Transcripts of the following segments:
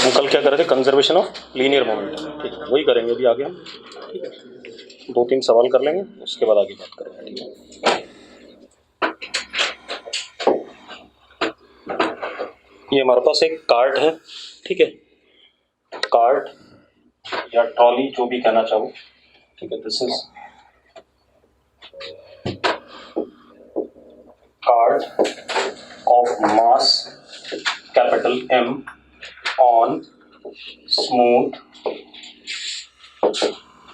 हम कल क्या कर रहे थे, कंजर्वेशन ऑफ लीनियर मोमेंटम, ठीक है, वही करेंगे अभी आगे हम, ठीक है। 2-3 सवाल कर लेंगे, उसके बाद आगे बात करेंगे, ठीक है। ये हमारे पास एक कार्ट है, ठीक है, कार्ट या ट्रॉली जो भी कहना चाहो, ठीक है। This is cart of mass capital M on smooth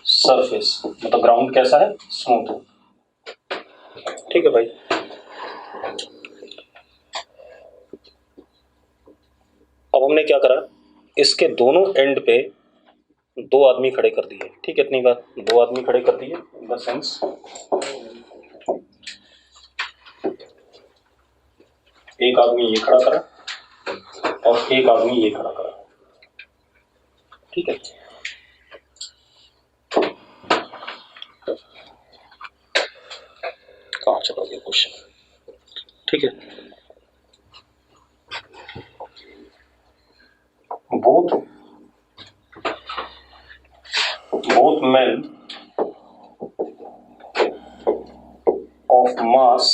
surface, मतलब ग्राउंड कैसा है, स्मूथ, ठीक है भाई। अब हमने क्या करा, इसके दोनों एंड पे 2 आदमी खड़े कर दिए, ठीक है, इतनी बात, 2 आदमी खड़े कर दिए इन द सेंस एक आदमी ये खड़ा करा और एक आदमी ये खड़ा करा, ठीक है। कहाँ चला गया क्वेश्चन, ठीक है। Both men of mass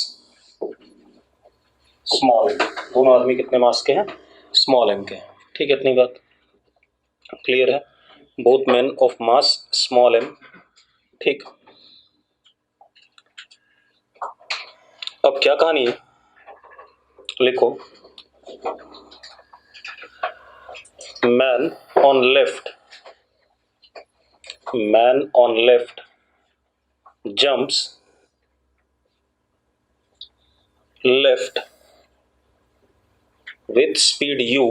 small, दोनों आदमी कितने मास के हैं, स्मॉल m के हैं, ठीक है, इतनी बात क्लियर है। Both men of mass small m, ठीक। अब क्या कहानी है, लिखो, man on left jumps left with speed u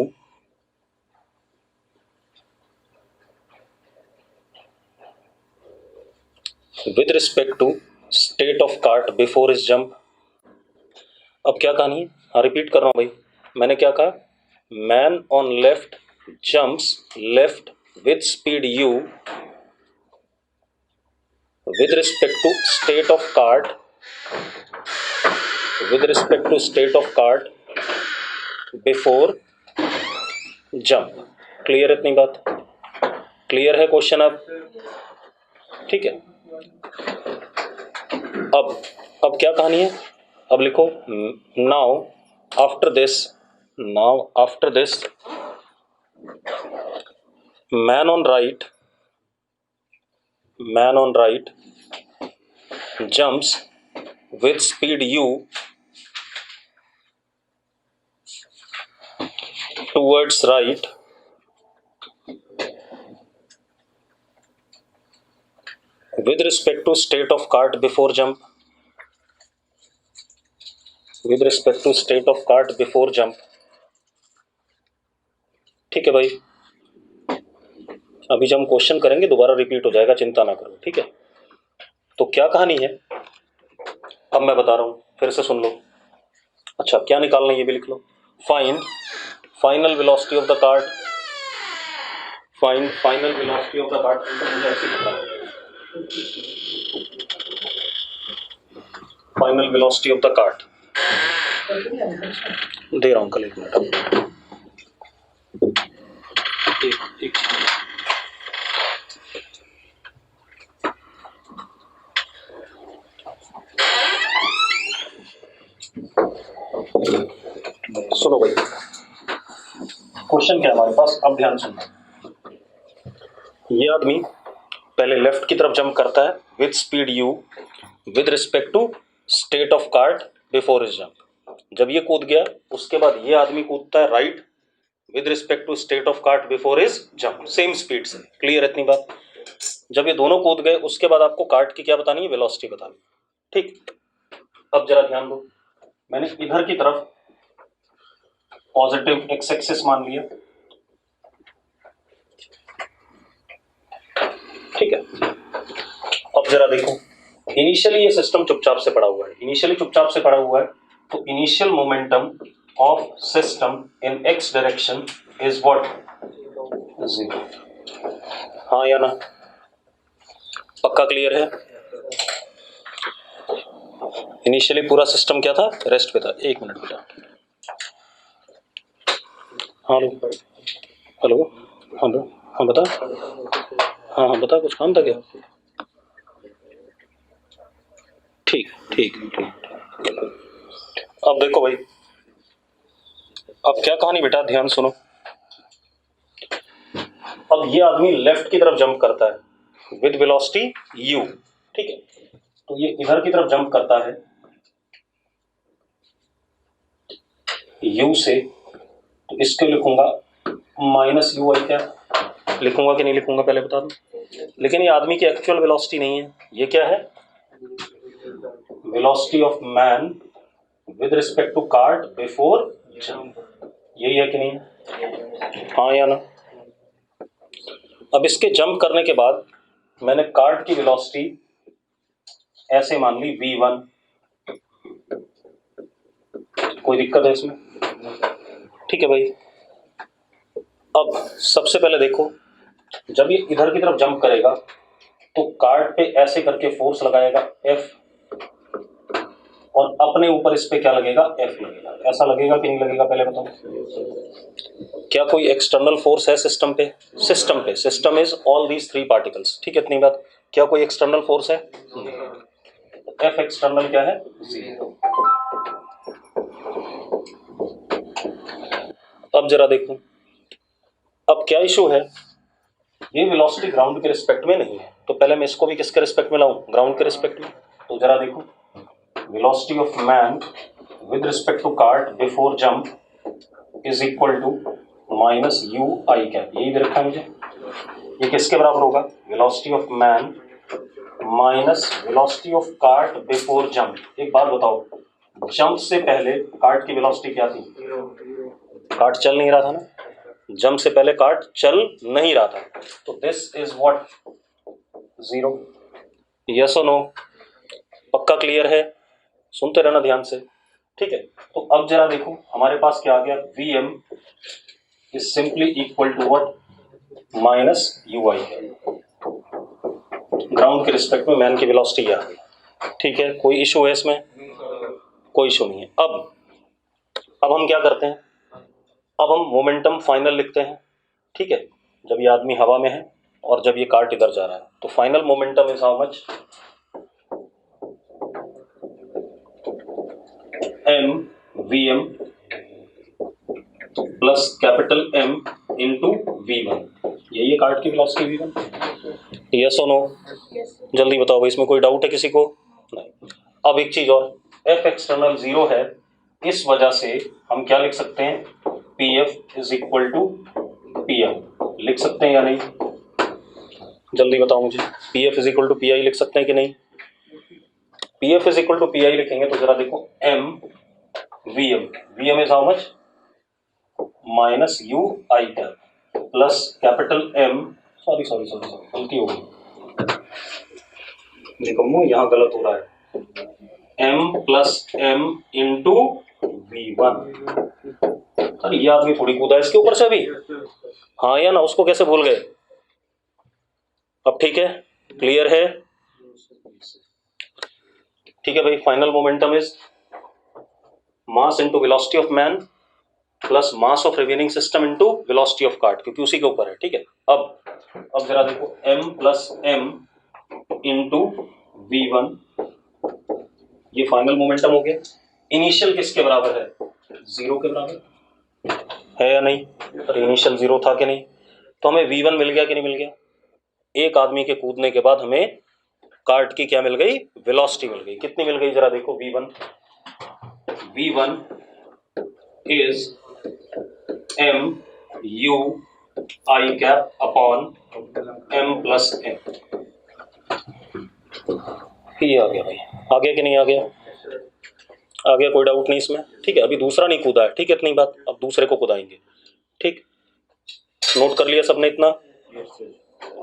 with respect to state of cart before his jump। अब क्या कहानी है, हाँ रिपीट कर रहा हूं भाई, मैंने क्या कहा, man on left jumps left with speed u with respect to state of cart before jump। Clear है इतनी बात, क्लियर है क्वेश्चन अब, ठीक है। अब क्या कहानी है, अब लिखो, now after this man on right jumps with speed u towards right with respect to state of cart before jump, ठीक है भाई। अभी जब हम क्वेश्चन करेंगे दोबारा रिपीट हो जाएगा, चिंता ना करो, ठीक है। तो क्या कहानी है, अब मैं बता रहा हूं, फिर से सुन लो। अच्छा, क्या निकालना है ये भी लिख लो, find final velocity of the cart, मुझे ऐसे पता है, final velocity of the cart दे रहा हूं, कल एक मिनट, एक सुनो भाई, क्वेश्चन क्या है हमारे पास, अब ध्यान सुनना। ये आदमी पहले लेफ्ट की तरफ जंप करता है with speed u with respect to state of cart before his jump. जब ये कूद गया उसके बाद ये आदमी कूदता है right with respect to state of cart before his jump, same speed से, क्लियर इतनी बात। जब ये दोनों कूद गए उसके बाद आपको कार्ट की क्या बतानी है, वेलोसिटी बतानी, ठीक। अब जरा ध्यान दो, मैंने इधर की तरफ पॉजिटिव एक्स एक्सिस मान लिया, ठीक है। अब जरा देखो, इनिशियली ये सिस्टम चुपचाप से पड़ा हुआ है, तो initial momentum of system in x direction is what, 0। हाँ या ना, पक्का क्लियर है। इनिशियली पूरा सिस्टम क्या था, रेस्ट पे था। एक मिनट बेटा, हाँ हेलो। हाँ हाँ बता। हाँ हाँ बता, कुछ काम था क्या? ठीक ठीक ठीक। अब देखो भाई, अब क्या कहानी बेटा, ध्यान सुनो। अब ये आदमी लेफ्ट की तरफ जंप करता है विद वेलोसिटी u, ठीक है। तो ये इधर की तरफ जंप करता है u से, तो इसको लिखूंगा माइनस यू आई कैप। लिखूंगा कि नहीं लिखूंगा पहले बता दो। लेकिन ये आदमी की एक्चुअल वेलोसिटी नहीं है, ये क्या है? Velocity of man with respect to cart before jump. यही है कि नहीं? हाँ या ना? अब इसके जंप करने के बाद मैंने कार्ट की वेलोसिटी ऐसे मान ली v1। कोई दिक्कत है इसमें? ठीक है भाई। अब सबसे पहले देखो, जब ये इधर की तरफ जंप करेगा तो कार्ट पे ऐसे करके फोर्स लगाएगा F, और अपने ऊपर इस पे क्या लगेगा? F लगेगा। ऐसा लगेगा कि नहीं लगेगा पहले बताओ। क्या कोई एक्सटर्नल फोर्स है सिस्टम पे? System is all these three particles, ठीक है, इतनी बात। क्या कोई एक्सटर्नल फोर्स है? F एक्सटर्नल क्या है? 0। अब जरा देखो, अब क्या इशू है, ये वेलोसिटी ग्राउंड के रिस्पेक्ट में नहीं है, तो पहले मैं इसको भी किसके रिस्पेक्ट में लाऊं? ग्राउंड के रिस्पेक्ट में। तो जरा देखो, velocity of man with respect to cart before jump is equal to minus u i cap. यही दे रखा है मुझे। ये किसके बराबर होगा? Velocity of man minus velocity of cart before jump. एक बात बताओ, जंप से पहले कार्ट की वेलोसिटी क्या थी? कार्ट चल नहीं रहा था ना, जंप से पहले कार्ट चल नहीं रहा था, तो दिस इज व्हाट? 0। यस और नो? पक्का क्लियर है? सुनते रहना ध्यान से, ठीक है। तो अब जरा देखो, हमारे पास क्या आ गया? Vm is simply equal to what? Minus u i. Ground के रिस्पेक्ट में मैन की वेलोसिटी आ गई, ठीक है। कोई इशू है इसमें? कोई इशू नहीं है। अब हम क्या करते हैं, अब हम मोमेंटम फाइनल लिखते हैं, ठीक है। जब ये आदमी हवा में है और जब ये कार्ट इधर जा रहा है, तो final momentum is how much? m vm plus capital M into v1। यही है कार्ट की वेलोसिटी v1। यस और नो? जल्दी बताओ भाई, इसमें कोई डाउट है किसी को? नहीं। अब एक चीज और, F एक्सटर्नल 0 है, इस वजह से हम क्या लिख सकते हैं? Pf is equal to Pm। लिख सकते हैं या नहीं? जल्दी बताओ मुझे, Pf is equal to Pi लिख सकते हैं कि नहीं? Pf is equal to Pi लिखेंगे तो जरा देखो, M Vm is how much? Minus u i cap plus capital M, sorry sorry sorry sorry गलती हो गई, देखो मुंह यहाँ गलत हो रहा है, M plus M into V1। अरे ये आदमी थोड़ी कूदा है इसके ऊपर से अभी, हाँ या ना? उसको कैसे भूल गए? अब ठीक है, क्लियर है? ठीक है भाई। Final momentum is mass into velocity of man plus mass of remaining system into velocity of cart, क्योंकि उसी के ऊपर है, ठीक है। अब जरा देखो, M plus M into V1, ये फाइनल मोमेंटम हो गया। इनिशियल किसके बराबर है? 0 के बराबर है या नहीं? अरे इनिशियल 0 था कि नहीं? तो हमें V1 मिल गया कि नहीं मिल गया? एक आदमी के कूदने के बाद हमें कार्ट की क्या मिल गई? वेलोसिटी मिल गई। कितनी मिल गई जरा देखो? V1 is M U I cap upon M plus M। ये आ गया भाई, आ गया कि नहीं आ गया? आ गया, कोई डाउट नहीं इसमें, ठीक है। अभी दूसरा नहीं कूदा है, ठीक है, इतनी बात। अब दूसरे को कुदाएंगे, ठीक। नोट कर लिया सबने इतना?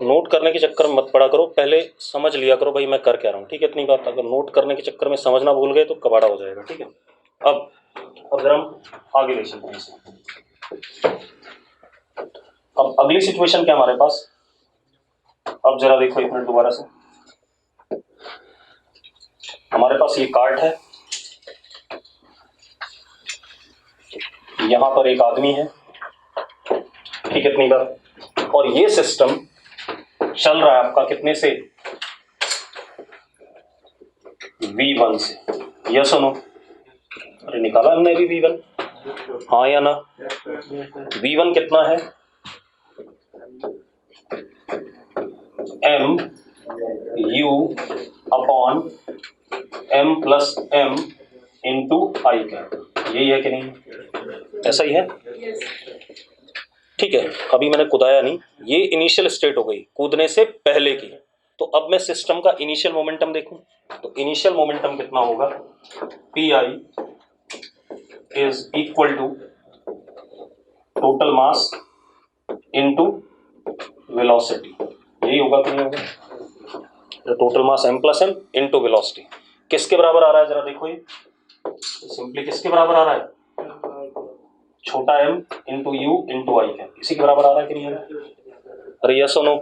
नोट करने के चक्कर में मत पड़ा करो, पहले समझ लिया करो भाई मैं कर क्या रहा हूँ, ठीक है, इतनी बात। अगर नोट करने के चक्कर में समझना भूल गए तो कबाड़ा हो जाएगा, ठीक है। अब जरा हम आगे ले चलते हैं। अब अगली सिचुएशन क्या हमारे पास? अब जरा देखो एक मिनट दोबारा से, हमारे पास ये कार्ट है, यहां पर एक आदमी है, ठीक है, इतनी बात। और ये सिस्टम चल रहा है आपका कितने से, V1 से, यस और नो? अरे निकाला हमने अभी V1, हाँ या ना? V1 कितना है, M U upon M plus M into I cap, यही है कि नहीं? ऐसा ही है, ठीक है। अभी मैंने कूदाया नहीं, ये इनिशियल स्टेट हो गई कूदने से पहले की। तो अब मैं सिस्टम का इनिशियल मोमेंटम देखूं, तो इनिशियल मोमेंटम कितना होगा, p i is equal to total mass into velocity, यही होगा कि नहीं होगा? Total mass m plus m into velocity किसके बराबर आ रहा है, जरा देखो, ये सिंपली किसके बराबर आ रहा है, छोटा m into you into I cap, इसी के बराबर आ रहा है कि नहीं आ रहा? अरे यस और नो?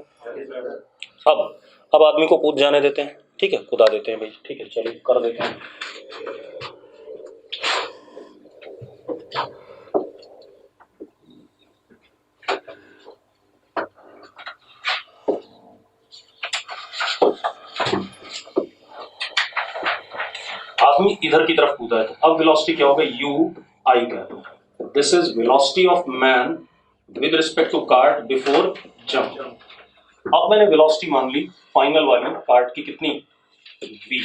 अब आदमी को कूद जाने देते हैं, ठीक है, कूदा देते हैं भाई, ठीक है, चलिए कर देते हैं। आदमी इधर की तरफ कूदा है, तो अब वेलोसिटी क्या होगा, u i cap. This is velocity of man with respect to cart before jump. अब मैंने वेलोसिटी मान ली फाइनल वाली कार्ट की कितनी, v,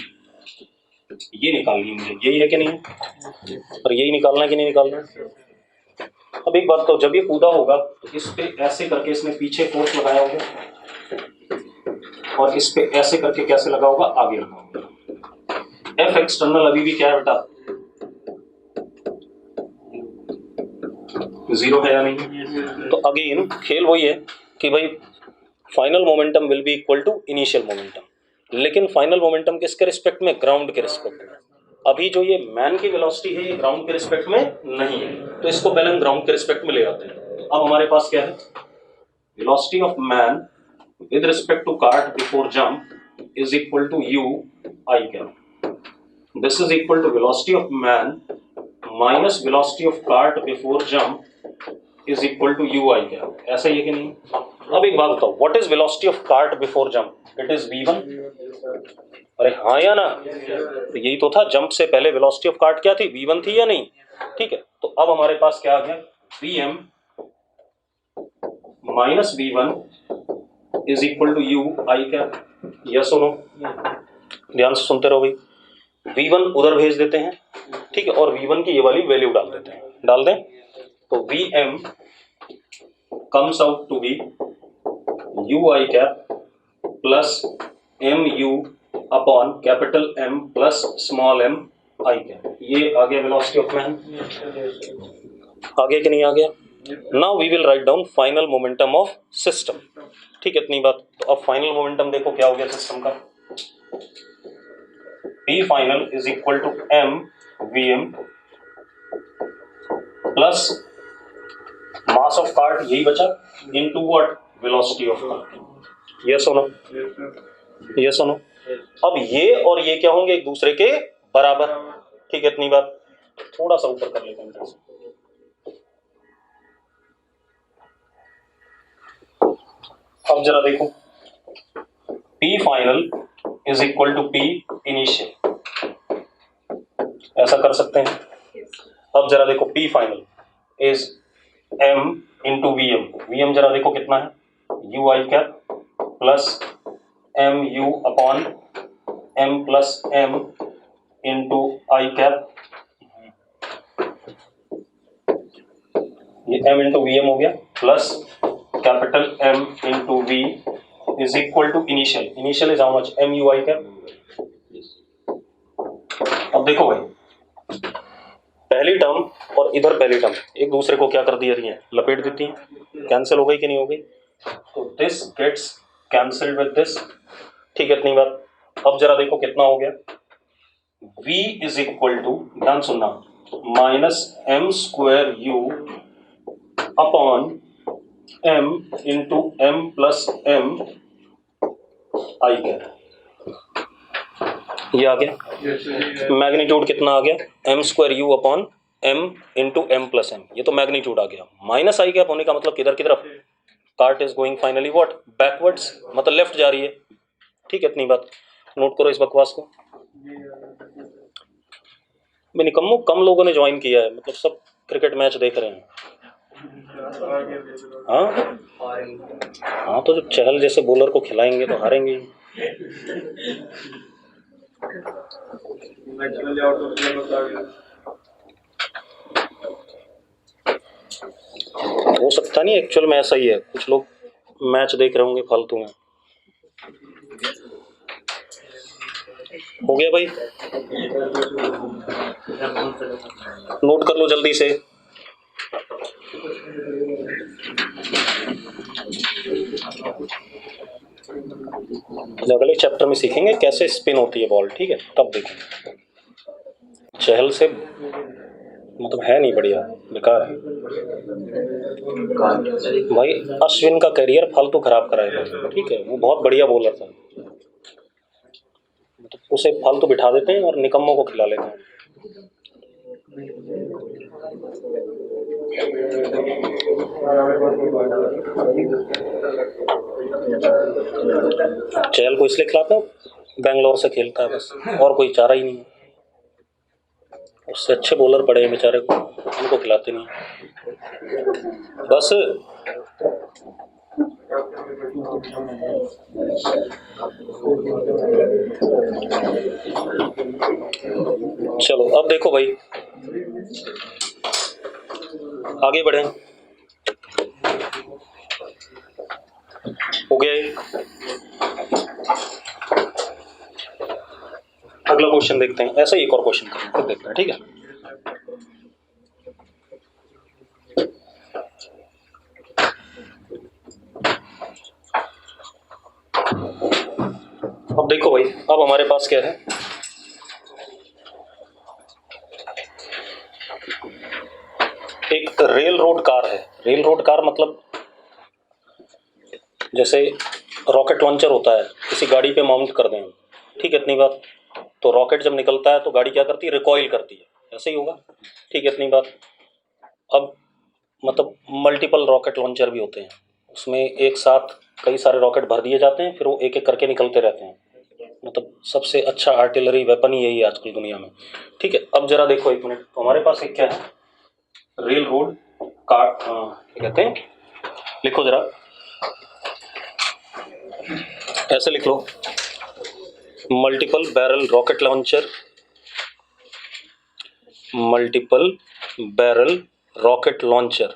ये निकालनी है मुझे, यही है कि नहीं? और यही निकालना है कि नहीं निकालना है? अब एक बात तो, जब ये कूदा होगा तो इस पे ऐसे करके इसने पीछे फोर्स लगाया होगा, और इस पे ऐसे करके कैसे लगा होगा, आगे लगा होगा। एफ एक्सटर्नल अभी भी क्या है बेटा, 0 है या नहीं? तो अगेन खेल वही है कि भाई final momentum will be equal to initial momentum, लेकिन फाइनल मोमेंटम किसके रिस्पेक्ट में, ग्राउंड के रिस्पेक्ट में। अभी जो ये मैन की वेलोसिटी है ये ग्राउंड के रिस्पेक्ट में नहीं है, तो इसको पहले हम ग्राउंड के रिस्पेक्ट में ले आते हैं। तो अब हमारे पास क्या है, velocity of man with respect to cart before jump is equal to u i cap. This is equal to velocity of man minus velocity of cart before jump is equal to u I cap, ऐसा ही है कि नहीं? अब एक बात बताओ, what is velocity of cart before jump? It is v1। अरे हाँ या ना? तो यही तो था, जंप से पहले velocity of cart क्या थी, v1 थी या नहीं? ठीक है, तो अब हमारे पास क्या आ गया, vm minus v1 is equal to u I cap, yes or no? ध्यान से सुनते रहो भाई। V1 उधर भेज देते हैं, ठीक है, और V1 की ये वाली वैल्यू डाल देते हैं, डाल दें तो Vm comes out to be U I cap plus MU upon capital M plus small m I cap। ये आ गया वेलोसिटी ऑफ मैन, आ गया कि नहीं आ गया? Now we will write down final momentum of system, ठीक है, इतनी बात। तो अब फाइनल मोमेंटम देखो क्या हो गया सिस्टम का, P final is equal to m Vm plus mass of cart, यही बचा, into what, velocity of cart, yes or no? yes or no? अब ये और ये क्या होंगे, एक दूसरे के बराबर, ठीक है, इतनी बात। थोड़ा सा ऊपर कर लेते हैं, अब जरा देखो, P final is equal to P initial, ऐसा कर सकते हैं। अब जरा देखो, P final is M into Vm, Vm जरा देखो कितना है, U I cap plus M U upon M plus M into I cap, ये M into Vm हो गया, plus capital M into V is equal to initial, initial is how much, M U I cap। अब देखो भाई, पहली term और इधर पहली टर्म एक दूसरे को क्या कर दिया, रही है, लपेट देती हैं, कैंसिल हो गई कि नहीं हो गई? तो this gets cancelled with this, ठीक है, इतनी बात। अब जरा देखो कितना हो गया, V इज इक्वल टू, ध्यान सुनना, minus m square u upon m into m plus m i cap, ये आ गया। मैग्नीट्यूड कितना आ गया, m square u upon m into m plus m, ये तो मैग्नीट्यूड आ गया। माइनस आई कैप होने का मतलब किधर की तरफ, cart is going finally what, backwards, मतलब लेफ्ट जा रही है। ठीक है, इतनी बात नोट करो इस बकवास को। मैं निकम्मो, कम लोगों ने ज्वाइन किया है, मतलब सब क्रिकेट मैच देख रहे हैं। हाँ हाँ, तो जो चहल जैसे बॉलर को खिलाएंगे तो हारेंगे। हो सकता नहीं, एक्चुअल में ऐसा ही है, कुछ लोग मैच देख रहे होंगे फालतू में। हो गया भाई, नोट कर लो जल्दी से। अगले चैप्टर में सीखेंगे कैसे स्पिन होती है बॉल, ठीक है, तब देखेंगे। चहल से मतलब है नहीं, बढ़िया, बेकार है भाई। अश्विन का करियर फालतू खराब कराएगा, ठीक है, वो बहुत बढ़िया बॉलर था, मतलब उसे फालतू बिठा देते हैं और निकम्मों को खिला लेते हैं। चहल को इसलिए खिलाता हूँ, बैंगलोर से खेलता है बस, और कोई चारा ही नहीं है। उससे अच्छे बॉलर पड़े हैं बेचारे को, उनको खिलाते नहीं बस। चलो अब देखो भाई, आगे बढ़े। हो गया एक, अगला क्वेश्चन देखते हैं, ऐसा ही एक और क्वेश्चन फिर देखते हैं, ठीक है। अब देखो भाई, अब हमारे पास क्या है, एक रेल रोड कार है। रेल रोड कार मतलब जैसे रॉकेट लॉन्चर होता है, किसी गाड़ी पे माउंट कर दें, ठीक है, इतनी बात। तो रॉकेट जब निकलता है तो गाड़ी क्या करती है, रिकॉइल करती है, ऐसे ही होगा, ठीक है, इतनी बात। अब मतलब मल्टीपल रॉकेट लॉन्चर भी होते हैं, उसमें एक साथ कई सारे रॉकेट भर दिए जाते हैं, फिर वो एक एक करके निकलते रहते हैं। मतलब सबसे अच्छा आर्टिलरी वेपन ही यही है आजकल दुनिया में, ठीक है। अब जरा देखो एक मिनट, तो हमारे पास एक क्या है, रेल रोड कार, क्या कहते हैं, लिखो जरा, ऐसे लिख लो, multiple barrel rocket launcher, multiple barrel rocket launcher,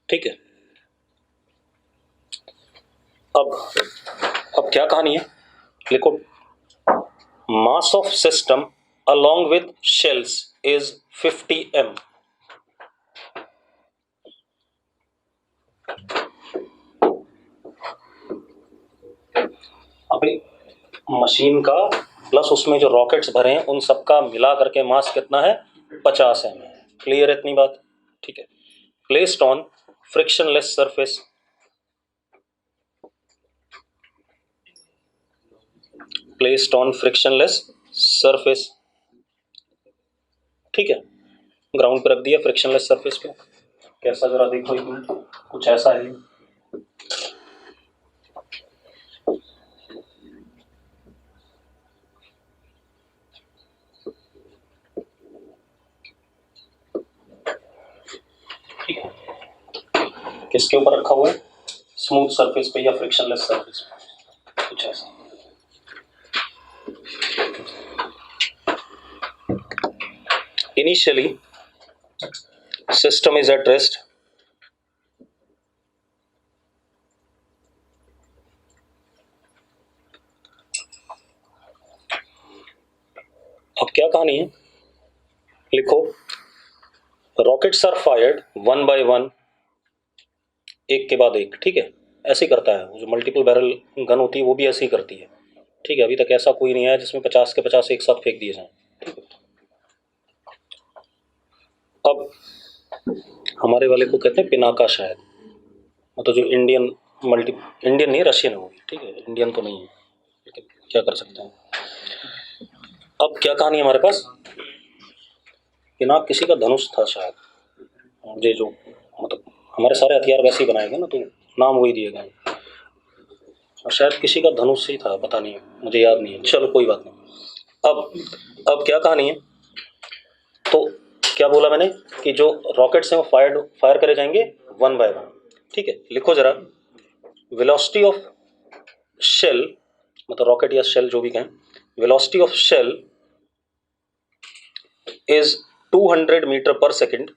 ठीक है। अब क्या कहानी है, लिखो, mass of system along with shells is 50 m। अभी मशीन का प्लस उसमें जो रॉकेट्स भरे हैं उन सबका मिला करके मास कितना है, 50 m है। क्लियर है इतनी बात, ठीक है। Placed on frictionless surface, placed on frictionless surface, ठीक है, ग्राउंड पर रख दिया फ्रिक्शनलेस सरफेस पे। कैसा जरा देखो एक मिनट, कुछ ऐसा है, किसके ऊपर रखा हुआ है, स्मूथ सरफेस पे या फ्रिक्शनलेस सरफेस पे, कुछ ऐसा। Initially system is at rest, अब क्या कहानी है, लिखो, rockets are fired one by one, एक के बाद एक, ठीक है, ऐसे ही करता है, जो मल्टीपल बैरल गन होती है वो भी ऐसे ही करती है, ठीक है। अभी तक ऐसा कोई नहीं आया जिसमें 50 के 50 एक साथ फेंक दिए जाएं, ठीक है। अब हमारे वाले को कहते हैं पिनाका शायद, मतलब जो इंडियन इंडियन नहीं, रशियन है वो, ठीक है, इंडियन तो नहीं है, लेकिन क्या कर सकते हैं। अब क्या कहानी है हमारे पास, पिनाक किसी का धनुष था शायद, मुझे जो मतलब हमारे सारे हथियार वैसे ही बनाए गए ना, तो नाम वही दिए गए, और शायद किसी का धनुष ही था, पता नहीं मुझे याद नहीं है। चलो कोई बात नहीं। अब क्या कहानी है, तो क्या बोला मैंने कि जो रॉकेट्स हैं वो फायर करे जाएंगे वन बाय वन। ठीक है, लिखो जरा, वेलोसिटी ऑफ शेल, मतलब रॉकेट या शेल जो भी कहें, velocity of shell is 200 meter per second,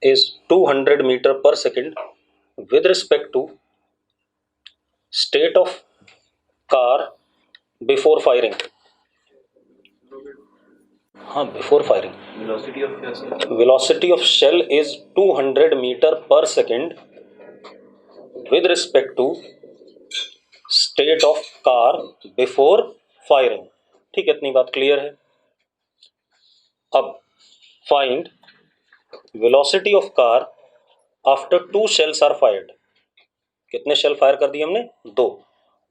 is 200 meter per second with respect to state of car before firing. हाँ, before firing. Velocity of shell is 200 meter per second with respect to state of car before firing. ठीक है, इतनी बात clear है। अब find velocity of car after 2 shells are fired. कितने shell fire कर दिए हमने? 2।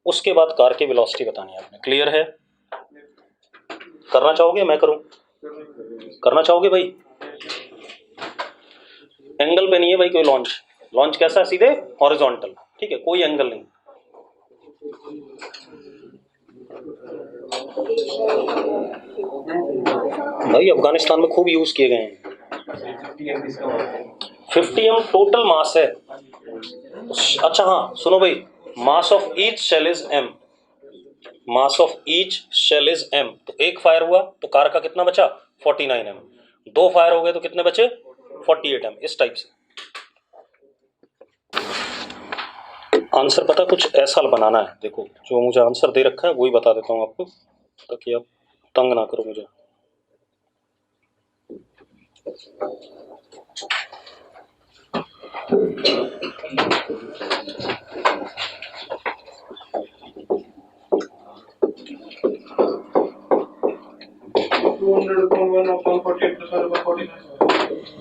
उसके बाद कार की वेलोसिटी बतानी है आपने। क्लियर है? करना चाहोगे? मैं करूं? करना चाहोगे भाई? एंगल पे नहीं है भाई कोई लॉन्च कैसा? सीधे हॉरिजॉन्टल। ठीक है, कोई एंगल नहीं। भाई अफगानिस्तान में खूब यूज किए गए हैं। 50 m टोटल मास है। अच्छा हाँ सुनो भाई, mass of each shell is m, mass of each shell is m। तो एक फायर हुआ तो कार का कितना बचा? 49 m। 2 फायर हो गए तो कितने बचे? 48 m। इस टाइप से आंसर पता कुछ ऐसा बनाना है। देखो जो मुझे आंसर दे रखा है वही बता देता हूँ आपको, ताकि आप तंग ना करो मुझे।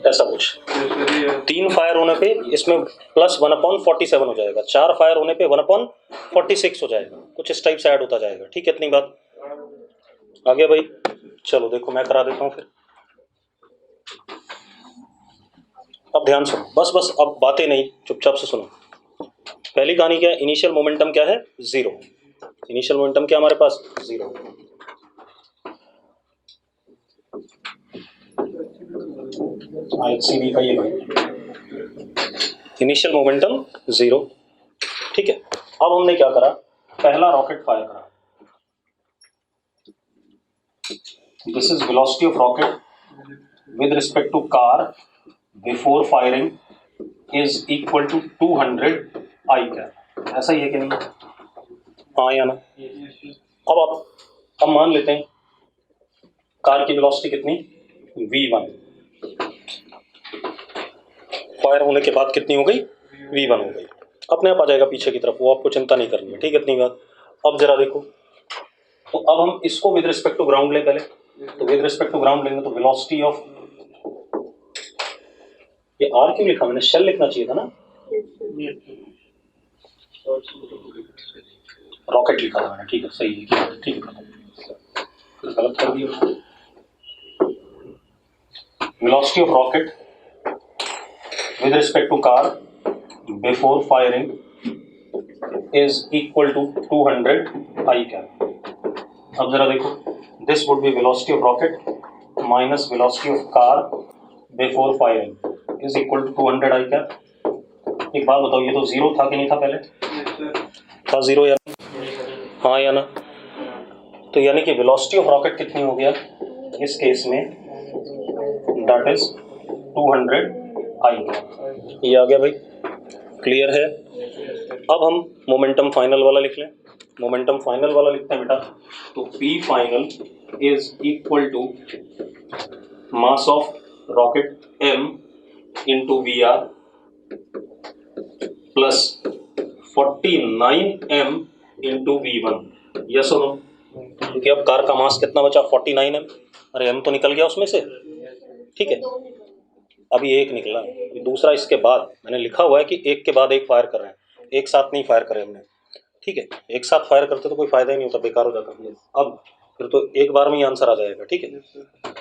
ऐसा कुछ 3 फायर होने पे इसमें प्लस 1/47 हो जाएगा, 4 फायर होने पे 1/46 हो जाएगा, कुछ इस टाइप से ऐड होता जाएगा। ठीक है, इतनी बात आ गया भाई। चलो देखो मैं करा देता हूँ फिर। अब ध्यान सुनो, बस अब बातें नहीं, चुपचाप से सुनो। पहली कहानी क्या है? इनिशियल मोमेंटम क्या है? 0। इनिशियल मोमेंटम क्या हमारे पास? 0। ICV का ये भाई इनिशियल मोमेंटम 0। ठीक है, अब हमने क्या करा? पहला रॉकेट फायर करा। This is velocity of rocket with respect to car before firing is equal to 200 i cap. ऐसा ही है कि नहीं? हाँ या ना? अब मान लेते हैं कार की वेलोसिटी कितनी? v1। फायर होने के बाद कितनी हो गई? v1 हो गई। अपने आप आ जाएगा पीछे की तरफ, वो आपको चिंता नहीं करनी है। ठीक है, इतनी बात। अब जरा देखो, तो अब हम इसको विद रिस्पेक्ट टू ग्राउंड ले पहले, तो विद रिस्पेक्ट टू ग्राउंड लेंगे तो वेलोसिटी ऑफ, ये आर क्यों लिखा मैंने? शेल लिखना चाहिए था ना, रॉकेट लिखा था मैंने। ठीक है, सही है। ठीक है, गलत कर दिया। Velocity of rocket with respect to car before firing is equal to 200 I cap। अब जरा देखो, this would be velocity of rocket minus velocity of car before firing is equal to 200 I cap। एक बात बताओ, ये तो 0 था कि नहीं था? पहले था 0 या हाँ या ना? तो यानी कि वेलोसिटी ऑफ रॉकेट कितनी हो गया इस केस में? दैट इज 200 आई। ये आ गया भाई, क्लियर है? अब हम मोमेंटम फाइनल वाला लिख लें। मोमेंटम फाइनल वाला लिखते हैं बेटा, तो P final is equal to mass of rocket m into VR plus 49 m into V1। Yes और नो? क्योंकि अब कार का मास कितना बचा? 49 m। अरे m तो निकल गया उसमें से। ठीक है, अभी एक निकला, अभी दूसरा इसके बाद। मैंने लिखा हुआ है कि एक के बाद एक फायर कर रहे हैं, एक साथ नहीं फायर करे हमने। ठीक है, एक साथ फायर करते तो कोई फायदा ही नहीं होता, बेकार हो जाता। अब फिर तो एक बार में ही आंसर आ जाएगा। ठीक है,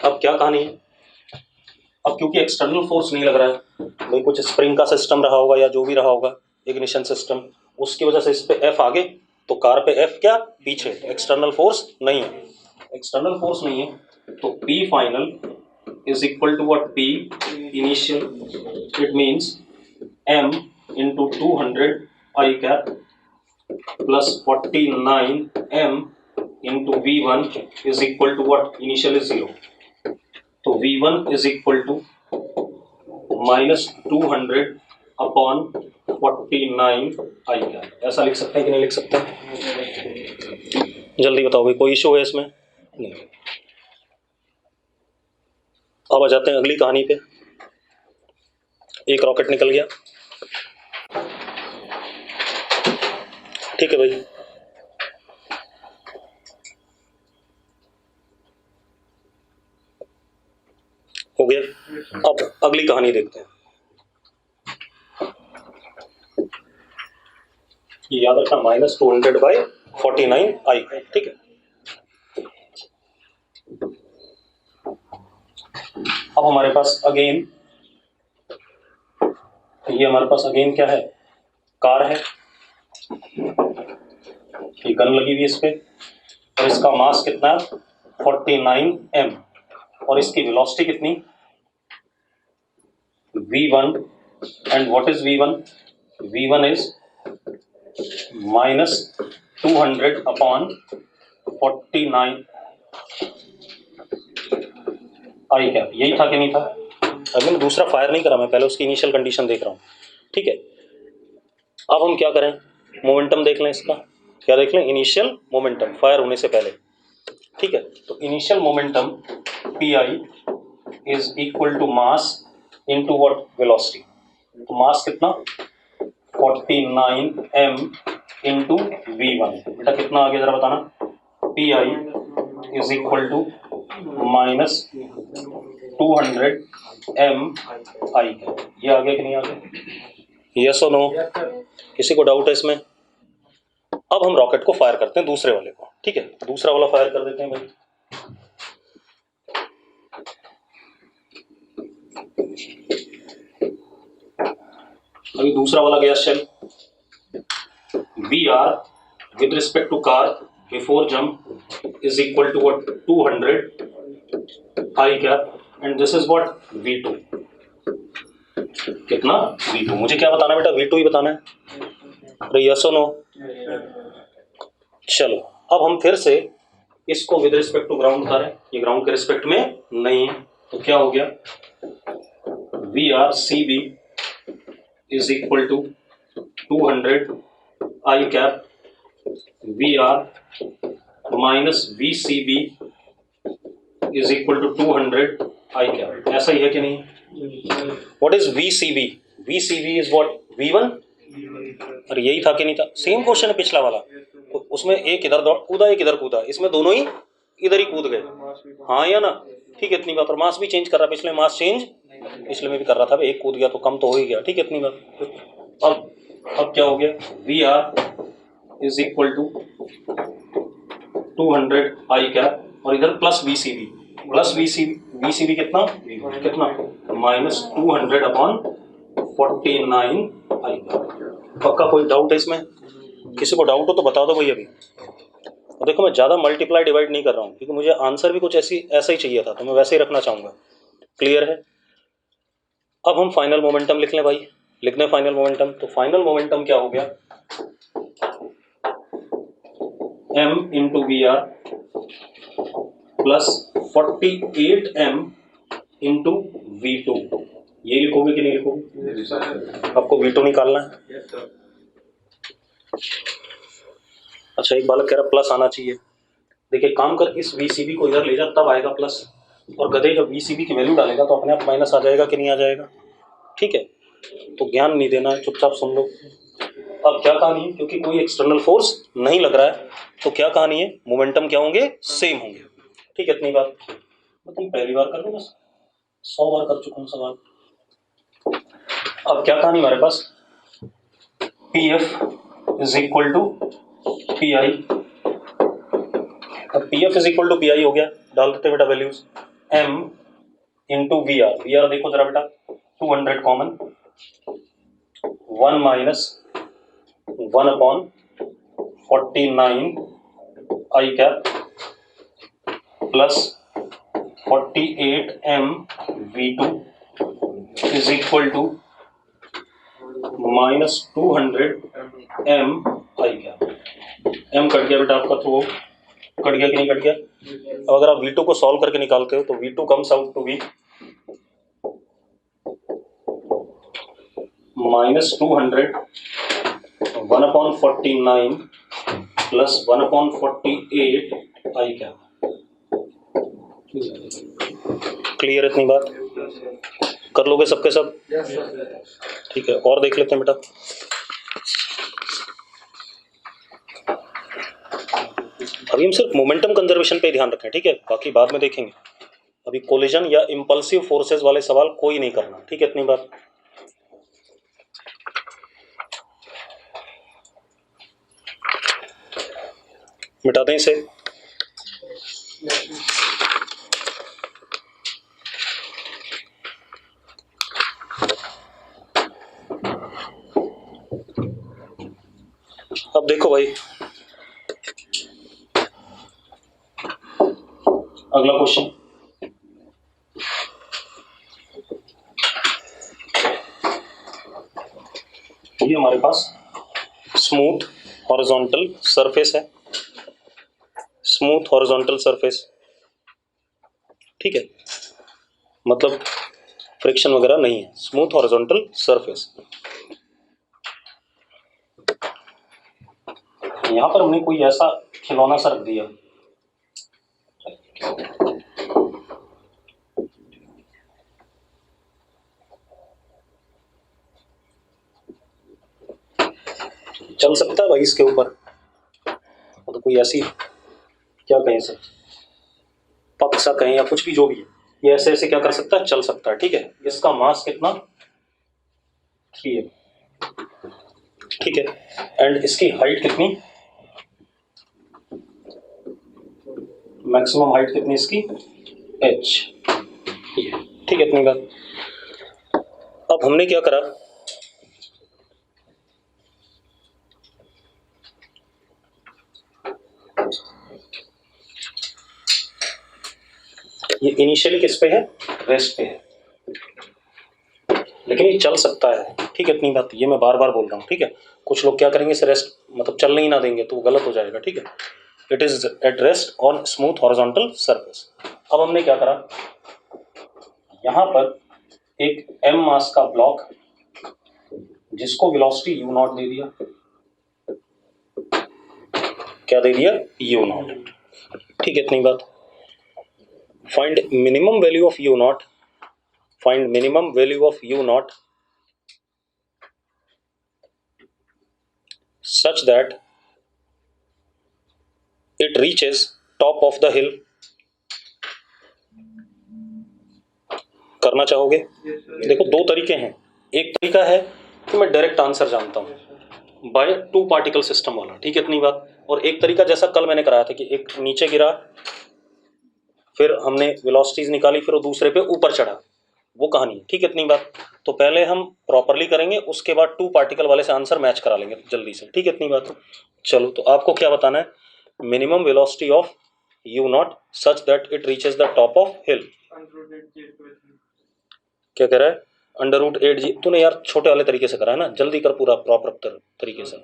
अब क्या कहानी है, अब क्योंकि एक्सटर्नल फोर्स नहीं लग रहा है भाई, कुछ स्प्रिंग का सिस्टम रहा होगा या जो भी रहा होगा इग्निशन सिस्टम, उसकी वजह से इस पे एफ आगे तो कार पे एफ क्या पीछे, एक्सटर्नल फोर्स नहीं है, एक्सटर्नल फोर्स नहीं है तो P final is equal to what, P initial, it means M into 200 I cap plus 49 M into V1 is equal to what, initial is 0, तो V1 is equal to minus 200 upon 49 I cap, ऐसा लिख सकते हैं कि नहीं लिख सकते हैं, जल्दी बताओ भाई, कोई इशू है इसमें? नहीं। अब आ जाते हैं अगली कहानी पे। एक रॉकेट निकल गया, ठीक है भाई, हो गया। अब अगली कहानी देखते हैं, ये याद रखना -200/49 I, ठीक है। अब हमारे पास अगेन, ये हमारे पास अगेन क्या है, कार है, ये गन लगी हुई इस पे और इसका मास कितना है 49 m और इसकी वेलोसिटी कितनी v1, and what is v1, v1 is -200/49 I cap, यही था कि नहीं था? अभी मैं दूसरा फायर नहीं करा, मैं पहले उसकी इनिशियल कंडीशन देख रहा हूँ, ठीक है। अब हम क्या करें, मोमेंटम देख लें इसका, क्या देख लें, इनिशियल मोमेंटम फायर होने से पहले, ठीक है। तो initial momentum p i is equal to mass into what, velocity, तो मास कितना 49 m इंटू v1, बेटा कितना आ गया जरा बताना, p i is equal to -200 m I, ये आ गया कि नहीं आ गया, यस और नो, किसी को डाउट है इसमें? अब हम रॉकेट को फायर करते हैं दूसरे वाले को, ठीक है, दूसरा वाला फायर कर देते हैं भाई। अभी दूसरा वाला गया shell, VR with respect to car before jump is equal to what, 200 I cap, and this is what, V2, कितना V2, मुझे क्या बताना बेटा, V2 ही बताना है, अरे यस और नो। चलो अब हम फिर से इसको विद रिस्पेक्ट टू ग्राउंड बता रहे हैं, ये ग्राउंड के रिस्पेक्ट में नहीं है, तो क्या हो गया, VR CB is equal to 200 I cap VR minus VCB is equal to 200 I cap, ऐसा ही है कि नहीं? What is VCB? VCB is what, V1, अरे यही था कि नहीं था? सेम क्वेश्चन है पिछला वाला, तो उसमें एक इधर कूदा एक इधर कूदा, इसमें दोनों ही इधर ही कूद गए, हाँ या ना, ठीक है, इतनी बात। और मास भी चेंज कर रहा, पिछले मास चेंज पिछले में भी कर रहा था, एक कूद गया तो कम तो हो ही गया, ठीक है, इतनी बात। अब क्या हो गया, VR is equal to 200 I cap और इधर प्लस VCB, प्लस VCB कितना कितना -200/49 I कैप। पक्का कोई डाउट है इसमें? किसी को डाउट हो तो बता दो भाई अभी। और देखो मैं ज़्यादा मल्टीप्लाई डिवाइड नहीं कर रहा हूँ क्योंकि मुझे आंसर भी कुछ ऐसा ही चाहिए था, तो मैं वैसे ही रखना चाहूँगा। क्लियर है? अब हम फाइनल मोमेंटम लिख लें भाई, लिख दें फाइनल मोमेंटम। तो फाइनल मोमेंटम क्या हो गया, m into v r plus 48 m into V2, ये लिखोगे कि नहीं लिखोगे? आपको V2 निकालना है। अच्छा एक बालक कह रहा प्लस आना चाहिए, देखिए काम कर, इस VCB को इधर ले जा तब आएगा प्लस, और गधे जब VCB की वैल्यू डालेगा तो अपने आप माइनस आ जाएगा कि नहीं आ जाएगा? ठीक है, तो ज्ञान नहीं देना है, चुपचाप सुन लो। अब क्या कहानी है, क्योंकि कोई एक्सटर्नल फोर्स नहीं लग रहा है तो क्या कहानी है, मोमेंटम क्या होंगे, सेम होंगे। ठीक है, इतनी बात तुम पहली बार कर लो, बस 100 बार कर चुका हूँ सवाल। अब क्या कहानी हमारे पास, PF is equal to PI अब p f is equal to p i हो गया, डाल देते बेटा values, m into v r, v r देखो जरा बेटा 200 common, 1 minus 1 upon 49 i cap plus 48 m v two is equal to minus 200 m i cap. M cut गया बेटा आपका, तो कट गया कि नहीं कट गया? अब अगर आप V2 को सॉल्व करके निकालते हो तो V2 comes out to be minus 200 1 upon 49 plus 1 upon 48 i cap. Clear इतनी बात? कर लोगे सबके सब? ठीक है, और देख लेते हैं बेटा। अभी हम सिर्फ मोमेंटम कंजर्वेशन पे ध्यान रखें, ठीक है, बाकी बाद में देखेंगे। अभी कोलिजन या इंपल्सिव फोर्सेस वाले सवाल कोई नहीं करना, ठीक है, इतनी बात। मिटा दें इसे। अब देखो भाई, अगला क्वेश्चन, ये हमारे पास स्मूथ हॉरिजॉन्टल सरफेस है, स्मूथ हॉरिजॉन्टल सरफेस, ठीक है, मतलब फ्रिक्शन वगैरह नहीं है, स्मूथ हॉरिजॉन्टल सरफेस। यहां पर हमने कोई ऐसा खिलौना सा रख दिया, चल सकता है भाई इसके ऊपर, तो कोई ऐसी क्या कहें सर, पक सा कहें या कुछ भी, जो भी है, ये ऐसे ऐसे क्या कर सकता है, चल सकता है, ठीक है। इसका मास कितना, 3 है, ठीक है, एंड इसकी हाइट कितनी, मैक्सिमम हाइट कितनी इसकी, h, ठीक है, इतनी बात। अब हमने क्या करा, ये इनिशियली किस पे है, रेस्ट पे है, लेकिन ये चल सकता है, ठीक है, इतनी बात। ये मैं बार बार बोल रहा हूँ, ठीक है। कुछ लोग क्या करेंगे, इसे रेस्ट मतलब चलने ही ना देंगे, तो वो गलत हो जाएगा, ठीक है। It is at rest on smooth horizontal surface. अब हमने क्या करा, यहां पर एक m मास का ब्लॉक जिसको वेलोसिटी u नॉट दे दिया, क्या दे दिया, u नॉट, ठीक है, इतनी बात। Find minimum value of u not, find minimum value of u not such that it reaches top of the hill। करना चाहोगे? देखो दो तरीके हैं, एक तरीका है कि मैं डायरेक्ट आंसर जानता हूं बाय 2 पार्टिकल सिस्टम वाला, ठीक है, इतनी बात। और एक तरीका जैसा कल मैंने कराया था कि एक नीचे गिरा, फिर हमने वेलोसिटीज निकाली, फिर वो दूसरे पे ऊपर चढ़ा, वो कहानी है, ठीक है, इतनी बात। तो पहले हम प्रॉपरली करेंगे, उसके बाद 2 पार्टिकल वाले से आंसर मैच करा लेंगे जल्दी से, ठीक है, इतनी बात। चलो, तो आपको क्या बताना है, minimum velocity of u naught such that it reaches the top of hill. क्या कह रहा है, √8g। तूने यार छोटे वाले तरीके से करा है ना, जल्दी कर पूरा प्रॉपर तरीके से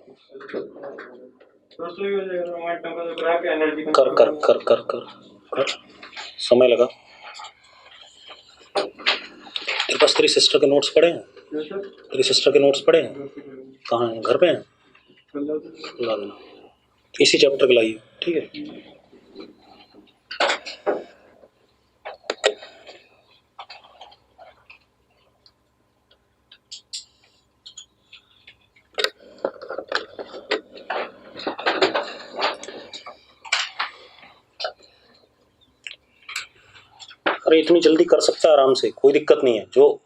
कर कर कर कर कर कर समय लगा। तेरे पास तेरी सिस्टर के नोट्स पड़े हैं? तेरी सिस्टर के नोट्स पड़े हैं? कहाँ हैं, घर पे हैं? ला देना, इसी चैप्टर के लाइए, ठीक है। अरे इतनी जल्दी कर सकता है आराम से, कोई दिक्कत नहीं है। जो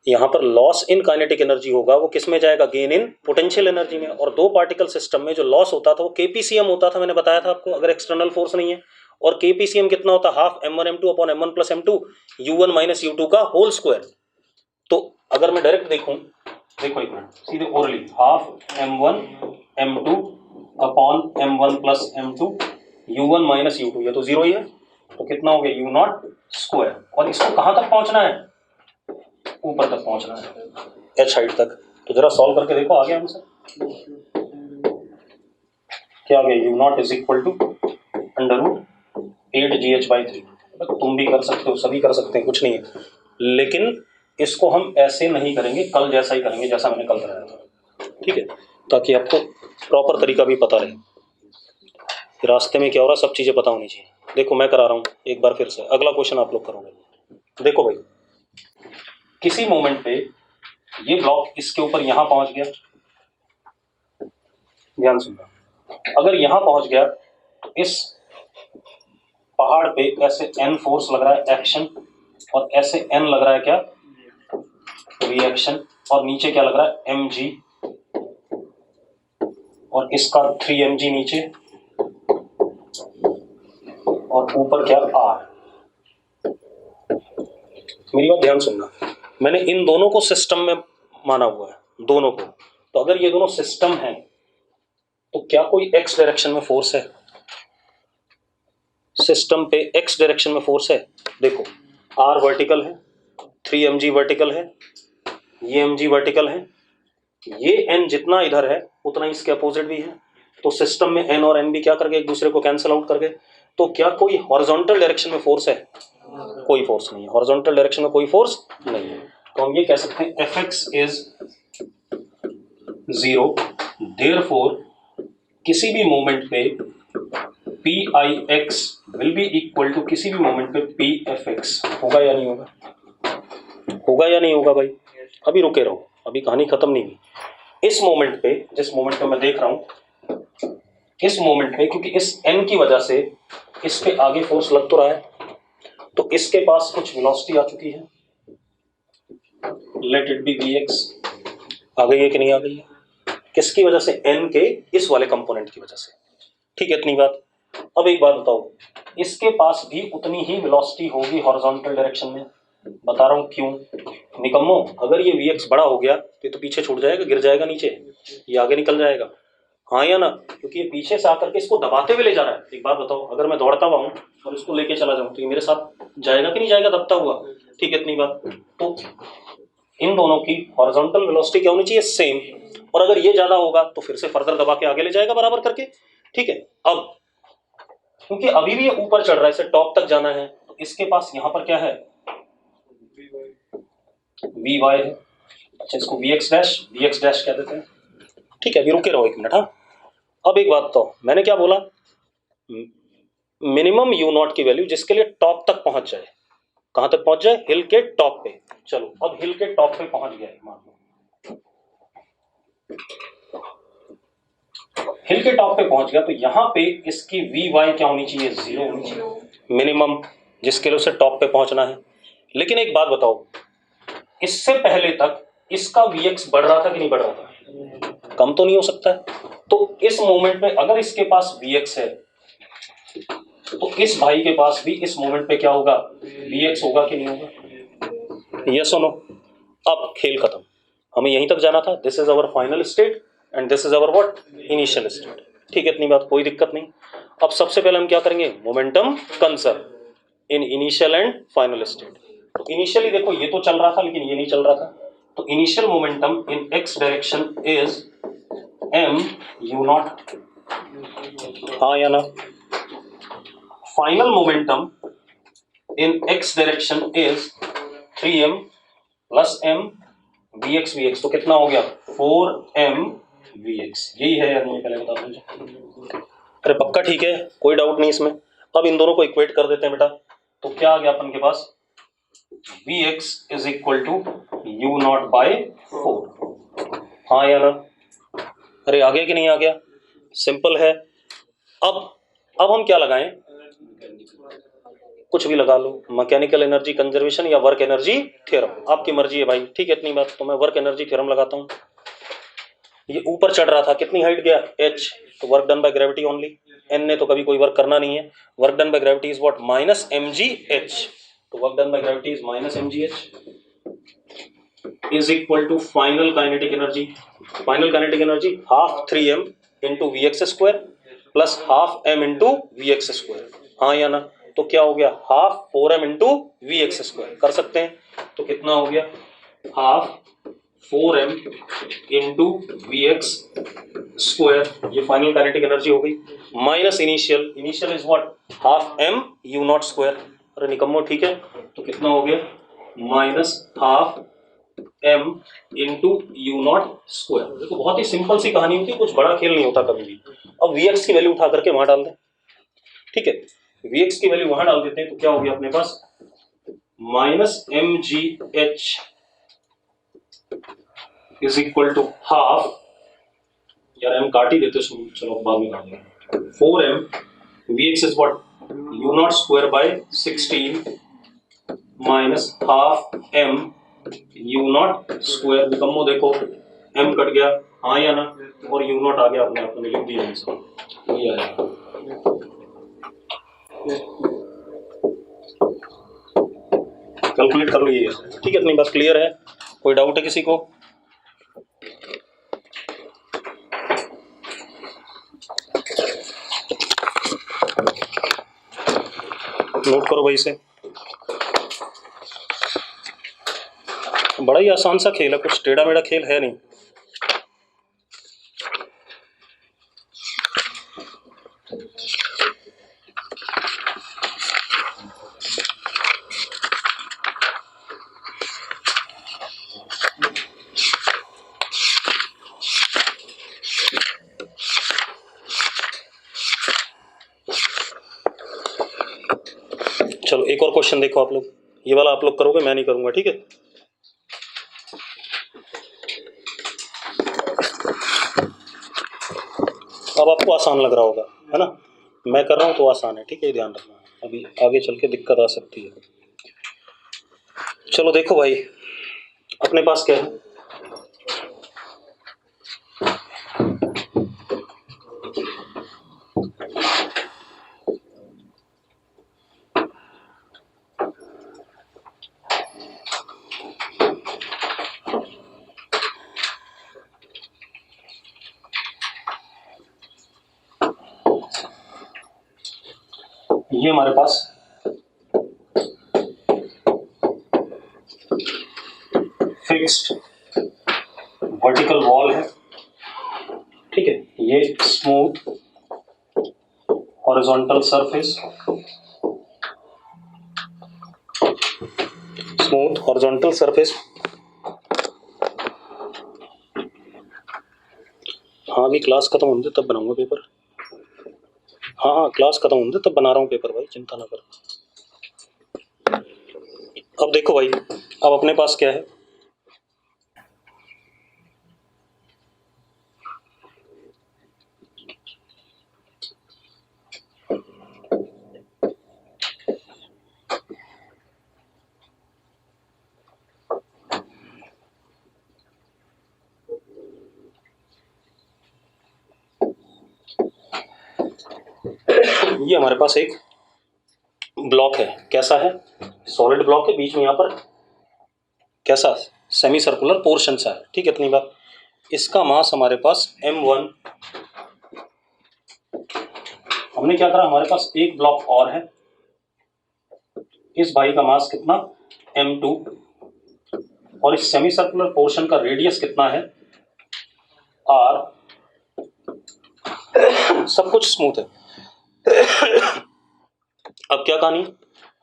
यहाँ पर लॉस इन काइनेटिक एनर्जी होगा वो किस में जाएगा, गेन इन पोटेंशियल एनर्जी में। और 2 पार्टिकल सिस्टम में जो लॉस होता था वो केपीसीएम होता था, मैंने बताया था आपको, अगर एक्सटर्नल फोर्स नहीं है। और केपीसीएम कितना होता है, half m1 m2 upon m1 plus m2 u1 minus u2 का होल स्क्वायर। तो अगर मैं डायरेक्ट देखूं, देखो एक मिनट सीधे orally, half m1 m2 upon m1 plus m2 u1 minus u2, ये तो जीरो ही है, तो कितना हो गया u नॉट स्क्वायर। और इसको कहां तक पहुंचना है, ऊपर तक पहुंचना है, h हाइट तक। तो जरा सॉल्व करके देखो, आ गया आंसर, क्या आ गया, u not is equal to under root 8gh/3। तुम भी कर सकते हो, सभी कर सकते हैं, कुछ नहीं है, लेकिन इसको हम ऐसे नहीं करेंगे, कल जैसा ही करेंगे जैसा मैंने कल कराया था, ठीक है, ताकि आपको प्रॉपर तरीका भी पता रहे, रास्ते में क्या हो रहा सब चीजें पता होनी चाहिए। देखो मैं करा रहा हूँ एक बार फिर से, अगला क्वेश्चन आप लोग करोगे। देखो भाई, किसी मोमेंट पे ये ब्लॉक इसके ऊपर यहां पहुंच गया, ध्यान सुनना, अगर यहां पहुंच गया तो इस पहाड़ पे ऐसे n फोर्स लग रहा है एक्शन, और ऐसे n लग रहा है क्या, रिएक्शन, और नीचे क्या लग रहा है mg, और इसका 3mg नीचे, और ऊपर क्या r। मेरी बात ध्यान सुनना, मैंने इन दोनों को सिस्टम में माना हुआ है, दोनों को। तो अगर ये दोनों सिस्टम हैं तो क्या कोई x डायरेक्शन में फोर्स है, सिस्टम पे x डायरेक्शन में फोर्स है। देखो r वर्टिकल है, 3mg वर्टिकल है, ये mg वर्टिकल है, ये n जितना इधर है उतना इसके अपोजिट भी है, तो सिस्टम में n और n भी क्या कर गए, एक दूसरे को कैंसिल आउट कर गए। तो क्या कोई हॉरिजॉन्टल डायरेक्शन में फोर्स है, कोई फोर्स नहीं है, हॉरिजॉन्टल डायरेक्शन में कोई फोर्स नहीं है। तो हम ये कह सकते हैं fx इज 0, देयरफॉर किसी भी मोमेंट पे pix will be equal to किसी भी मोमेंट पे pfx। होगा या नहीं होगा, होगा या नहीं होगा भाई, अभी रुके रहो, अभी कहानी खत्म नहीं हुई। इस मोमेंट पे, जिस मोमेंट पे मैं देख रहा हूं, इस मोमेंट पे, क्योंकि इस n की वजह से इस पे आगे फोर्स लग तो रहा है, तो इसके पास कुछ वेलोसिटी आ चुकी है, लेट इट बी vx। आ गई है कि नहीं आ गई है, किसकी वजह से, n के इस वाले कंपोनेंट की वजह से, ठीक है, इतनी बात। अब एक बात बताओ, इसके पास भी उतनी ही वेलोसिटी होगी हॉरिजॉन्टल डायरेक्शन में, बता रहा हूं क्यों निकम्मो, अगर ये vx बड़ा हो गया तो ये तो पीछे छूट जाएगा, गिर जाएगा नीचे, ये आगे निकल जाएगा, हाँ या ना, क्योंकि ये पीछे से आकर के इसको दबाते हुए ले जा रहा है। एक बात बताओ, अगर मैं दौड़ता हुआ हूं और इसको लेके चला जाऊं तो ये मेरे साथ जाएगा कि नहीं जाएगा दबता हुआ, ठीक है, इतनी बात। तो इन दोनों की हॉरिजॉन्टल वेलोसिटी क्या होनी चाहिए, सेम, और अगर ये ज्यादा होगा तो फिर से फर्दर दबा के आगे ले जाएगा बराबर करके, ठीक है। अब क्योंकि अभी भी ये ऊपर चढ़ रहा है, इसे टॉप तक जाना है, तो इसके पास यहां पर क्या है, vy है, अच्छा इसको vx डैश कह देते हैं, ठीक है। अभी रुके रहो एक मिनट, हाँ। अब एक बात तो, मैंने क्या बोला, मिनिमम u नॉट की वैल्यू जिसके लिए टॉप तक पहुंच जाए, कहां तक पहुंच जाए, हिल के टॉप पे। चलो अब हिल के टॉप पे पहुंच गया, मान लो हिल के टॉप पे पहुंच गया, तो यहां पे इसकी vy क्या होनी चाहिए, 0 होनी चाहिए, मिनिमम जिसके लिए उसे टॉप पे पहुंचना है। लेकिन एक बात बताओ, इससे पहले तक इसका vx बढ़ रहा था कि नहीं बढ़ रहा था, कम तो नहीं हो सकता है। तो इस मोमेंट में अगर इसके पास vx है तो इस भाई के पास भी इस मोमेंट पे क्या होगा, vx होगा कि नहीं होगा, यस और नो। अब खेल खत्म, हमें यहीं तक जाना था, this is our final state and this is our what, initial state, ठीक है, इतनी बात, कोई दिक्कत नहीं। अब सबसे पहले हम क्या करेंगे, momentum conserve in initial and final state. तो इनिशियली देखो ये तो चल रहा था लेकिन ये नहीं चल रहा था, तो initial momentum in x direction is m u not, हाँ या ना। Final momentum in x direction is 3m plus m vx, तो कितना हो गया 4m vx, यही है या नहीं, पहले बता दो मुझे। अरे पक्का ठीक है, कोई डाउट नहीं इसमें। अब इन दोनों को इक्वेट कर देते हैं बेटा, तो क्या आ गया अपन के पास, vx is equal to u not by 4, हाँ या ना। अरे आ गया कि नहीं आ गया, सिंपल है। अब हम क्या लगाएं, कुछ भी लगा लो, मैकेनिकल एनर्जी कंजर्वेशन या वर्क एनर्जी थ्योरम, आपकी मर्जी है भाई, ठीक है, इतनी बात। तो मैं वर्क एनर्जी थ्योरम लगाता हूं, ये ऊपर चढ़ रहा था, कितनी हाइट गया h, तो work done by gravity only, n ने तो कभी कोई वर्क करना नहीं है, work done by gravity is what minus mgh, तो work done by gravity is minus mgh is equal to final kinetic energy, final kinetic energy half 3m into v x square plus half m into v x square, हाँ या ना, तो क्या हो गया half 4m into v x square, कर सकते हैं, तो कितना हो गया half 4m into v x square, ये फाइनल काइनेटिक एनर्जी हो गई, minus initial, initial is what half m u not square, अरे निकम्मो ठीक है, तो कितना हो गया minus half m into u not square. देखो बहुत ही सिंपल सी कहानी होती है, कुछ बड़ा खेल नहीं होता कभी भी। अब vx की वैल्यू उठा करके वहां डाल दें, ठीक है, vx की वैल्यू वहां डाल देते हैं, तो क्या हो गया अपने पास minus mgh is equal to half, यार m काट ही देते, चलो बाद में काट देंगे, 4m vx is what u not square by 16 minus half m u not square, निकम्मो देखो m कट गया, हाँ या ना, और यू नॉट आ गया, अपने आप में लिख दिया आंसर, वही आएगा। कैलकुलेट कर लो ये, ठीक है, इतनी बात क्लियर है, कोई डाउट है किसी को? नोट करो भाई से, बड़ा ही आसान सा खेल है, कुछ टेढ़ा मेढ़ा खेल है नहीं। चलो एक और क्वेश्चन देखो आप लोग, ये वाला आप लोग करोगे, मैं नहीं करूंगा, ठीक है। अब आपको आसान लग रहा होगा, है ना, मैं कर रहा हूं तो आसान है, ठीक है, ध्यान रखना, अभी आगे चल के दिक्कत आ सकती है। चलो देखो भाई, अपने पास क्या है, ये हमारे पास फिक्स्ड वर्टिकल वॉल है, ठीक है, ये smooth horizontal surface, smooth horizontal surface, हाँ अभी क्लास खत्म होने दे तब बनाऊंगा पेपर, हाँ हाँ क्लास खत्म होने दे तब बना रहा हूँ पेपर भाई, चिंता ना कर। अब देखो भाई, अब अपने पास क्या है, ये हमारे पास एक ब्लॉक है, कैसा है, सॉलिड ब्लॉक है, बीच में यहाँ पर कैसा सेमी सर्कुलर पोर्शन सा है, ठीक है, इतनी बात। इसका मास हमारे पास m1, हमने क्या करा, हमारे पास एक ब्लॉक और है, इस भाई का मास कितना m2, और इस सेमी सर्कुलर पोर्शन का रेडियस कितना है r, सब कुछ स्मूथ है। अब क्या कहानी,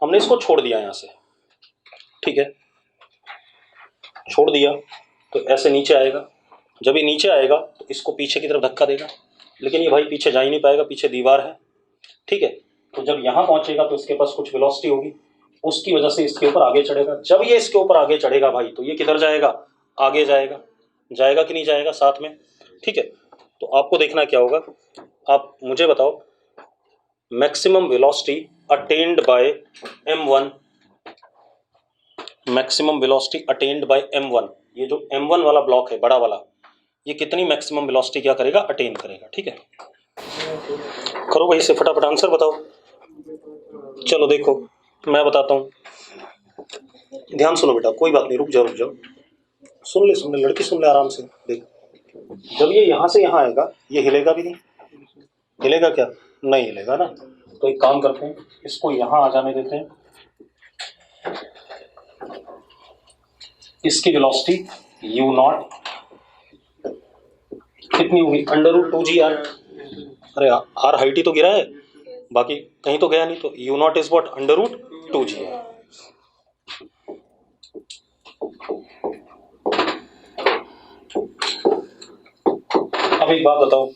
हमने इसको छोड़ दिया यहाँ से, ठीक है, छोड़ दिया तो ऐसे नीचे आएगा, जब ये नीचे आएगा तो इसको पीछे की तरफ धक्का देगा, लेकिन ये भाई पीछे जा ही नहीं पाएगा, पीछे दीवार है, ठीक है, तो जब यहाँ पहुंचेगा तो इसके पास कुछ वेलोसिटी होगी, उसकी वजह से इसके ऊपर आगे चढ़ेगा, जब ये इसके ऊपर आगे चढ़ेगा भाई तो ये किधर जाएगा, आगे जाएगा, जाएगा कि नहीं जाएगा साथ में, ठीक है। तो आपको देखना क्या होगा, आप मुझे बताओ maximum velocity attend bye m1, maximum velocity attend bye m1, ये जो m1 वाला ब्लॉक है बड़ा वाला, ये कितनी मैक्सिमम वेलोसिटी क्या करेगा, अटेन करेगा। ठीक है, करो भाई से फटाफट आंसर बताओ। चलो देखो मैं बताता हूँ, ध्यान सुनो बेटा, कोई बात नहीं, रुक जाओ रुक जाओ, सुन ले लड़की, सुन ले आराम से। देख, जब ये यहाँ से यहाँ आएगा ये हिलेगा भी नहीं, हिलेगा क्या, नहीं हिलेगा ना। तो एक काम करते हैं, इसको यहाँ आ जाने देते हैं, इसकी वेलोसिटी u नॉट कितनी होगी, √2g r। अरे r हाइट ही तो गिरा है, बाकी कहीं तो गया नहीं, तो u not is what, √2g r। अब एक बात बताओ,